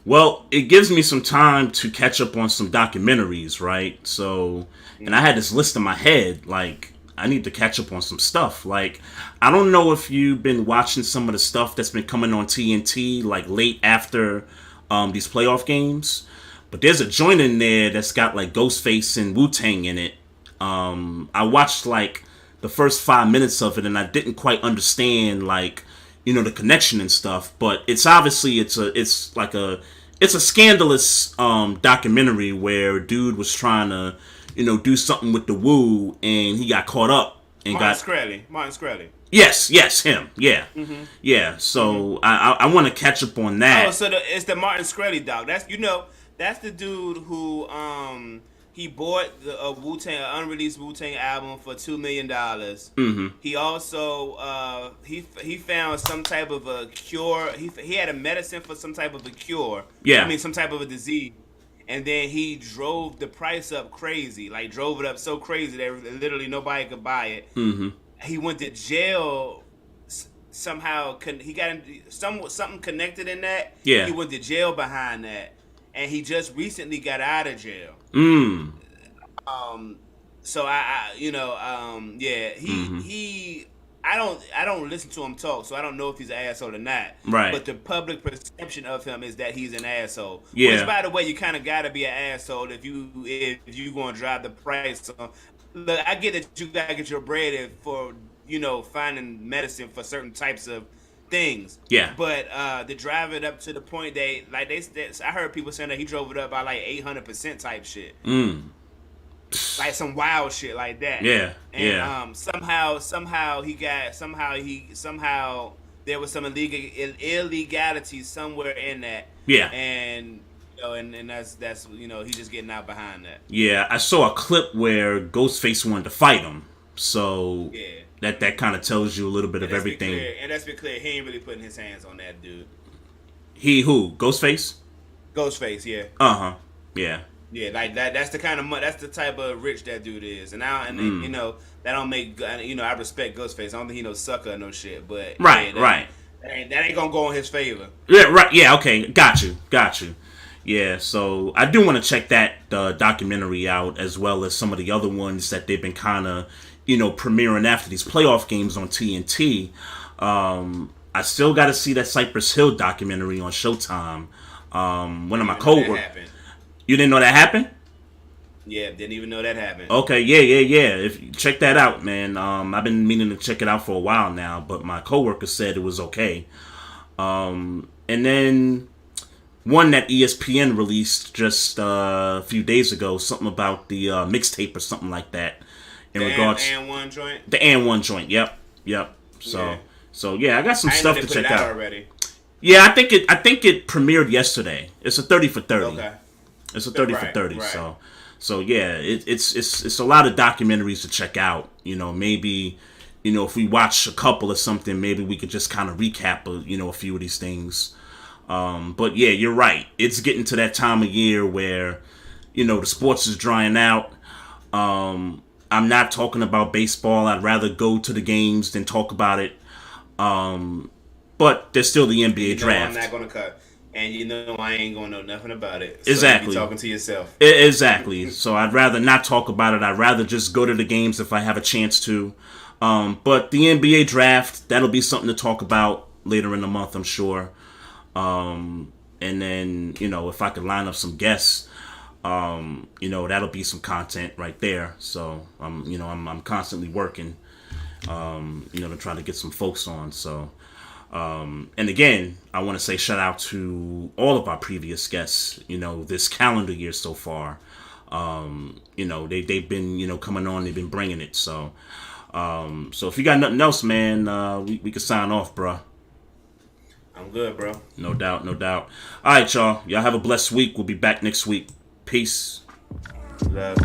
Well, it gives me some time to catch up on some documentaries, right? So, and I had this list in my head, like, I need to catch up on some stuff. Like, I don't know if you've been watching some of the stuff that's been coming on TNT, like, late after these playoff games. But there's a joint in there that's got, like, Ghostface and Wu-Tang in it. I watched, like, the first 5 minutes of it, and I didn't quite understand, like, the connection and stuff. But it's obviously, it's a scandalous documentary where a dude was trying to do something with the Wu, and he got caught up and Martin Shkreli. Yes, him. Yeah, yeah. So I want to catch up on that. Oh, so it's the Martin Shkreli doc. That's the dude who he bought the unreleased Wu-Tang album for $2 million. He also he found some type of a cure. He had a medicine for some type of a cure. Yeah, I mean some type of a disease. And then he drove the price up crazy, like drove it up so crazy that literally nobody could buy it. He went to jail somehow. He got something connected in that. Yeah. He went to jail behind that, and he just recently got out of jail. So he I don't listen to him talk, so I don't know if he's an asshole or not. Right. But the public perception of him is that he's an asshole. Yeah. Which, by the way, you kind of gotta be an asshole if you gonna drive the price. Look, I get that you gotta get your bread for finding medicine for certain types of things. Yeah. But to drive it up to the point they I heard people saying that he drove it up by like 800% type shit. Like some wild shit like that. Yeah. And somehow there was some illegality somewhere in that. Yeah. And and that's he's just getting out behind that. Yeah, I saw a clip where Ghostface wanted to fight him. So that kind of tells you a little bit of everything. And let's be clear, he ain't really putting his hands on that dude. He who? Ghostface? Ghostface, yeah. Yeah. Yeah, like that. That's the kind of that's the type of rich that dude is, and that don't make I respect Ghostface. I don't think he no sucker or no shit, but right. That ain't gonna go in his favor. Yeah, right. Yeah, okay, got you. Yeah, so I do want to check that documentary out as well as some of the other ones that they've been kind of premiering after these playoff games on TNT. I still got to see that Cypress Hill documentary on Showtime. One of my coworkers. You didn't know that happened? Yeah, didn't even know that happened. Okay, yeah. If you check that out, man. I've been meaning to check it out for a while now, but my coworker said it was okay. And then one that ESPN released just a few days ago, something about the mixtape or something like that. In regards the and one joint. The and one joint. Yep. So yeah, I got some stuff to check out already. Yeah, I think it premiered yesterday. It's a 30 for 30. Okay. It's a 30 for 30. Right. So yeah, it's a lot of documentaries to check out. Maybe if we watch a couple or something, maybe we could just kind of recap a few of these things. But yeah, you're right. It's getting to that time of year where the sports is drying out. I'm not talking about baseball. I'd rather go to the games than talk about it. But there's still the NBA draft. I'm not gonna cut. And I ain't gonna know nothing about it. So exactly. You be talking to yourself. Exactly. So I'd rather not talk about it. I'd rather just go to the games if I have a chance to. But the NBA draft, that'll be something to talk about later in the month, I'm sure. And then, if I could line up some guests, that'll be some content right there. So I'm constantly working, to try to get some folks on. So. And again, I want to say shout out to all of our previous guests, this calendar year so far. They've been, coming on, they've been bringing it. So if you got nothing else, man, we can sign off, bro. I'm good, bro. No doubt. All right, y'all. Y'all have a blessed week. We'll be back next week. Peace. Love.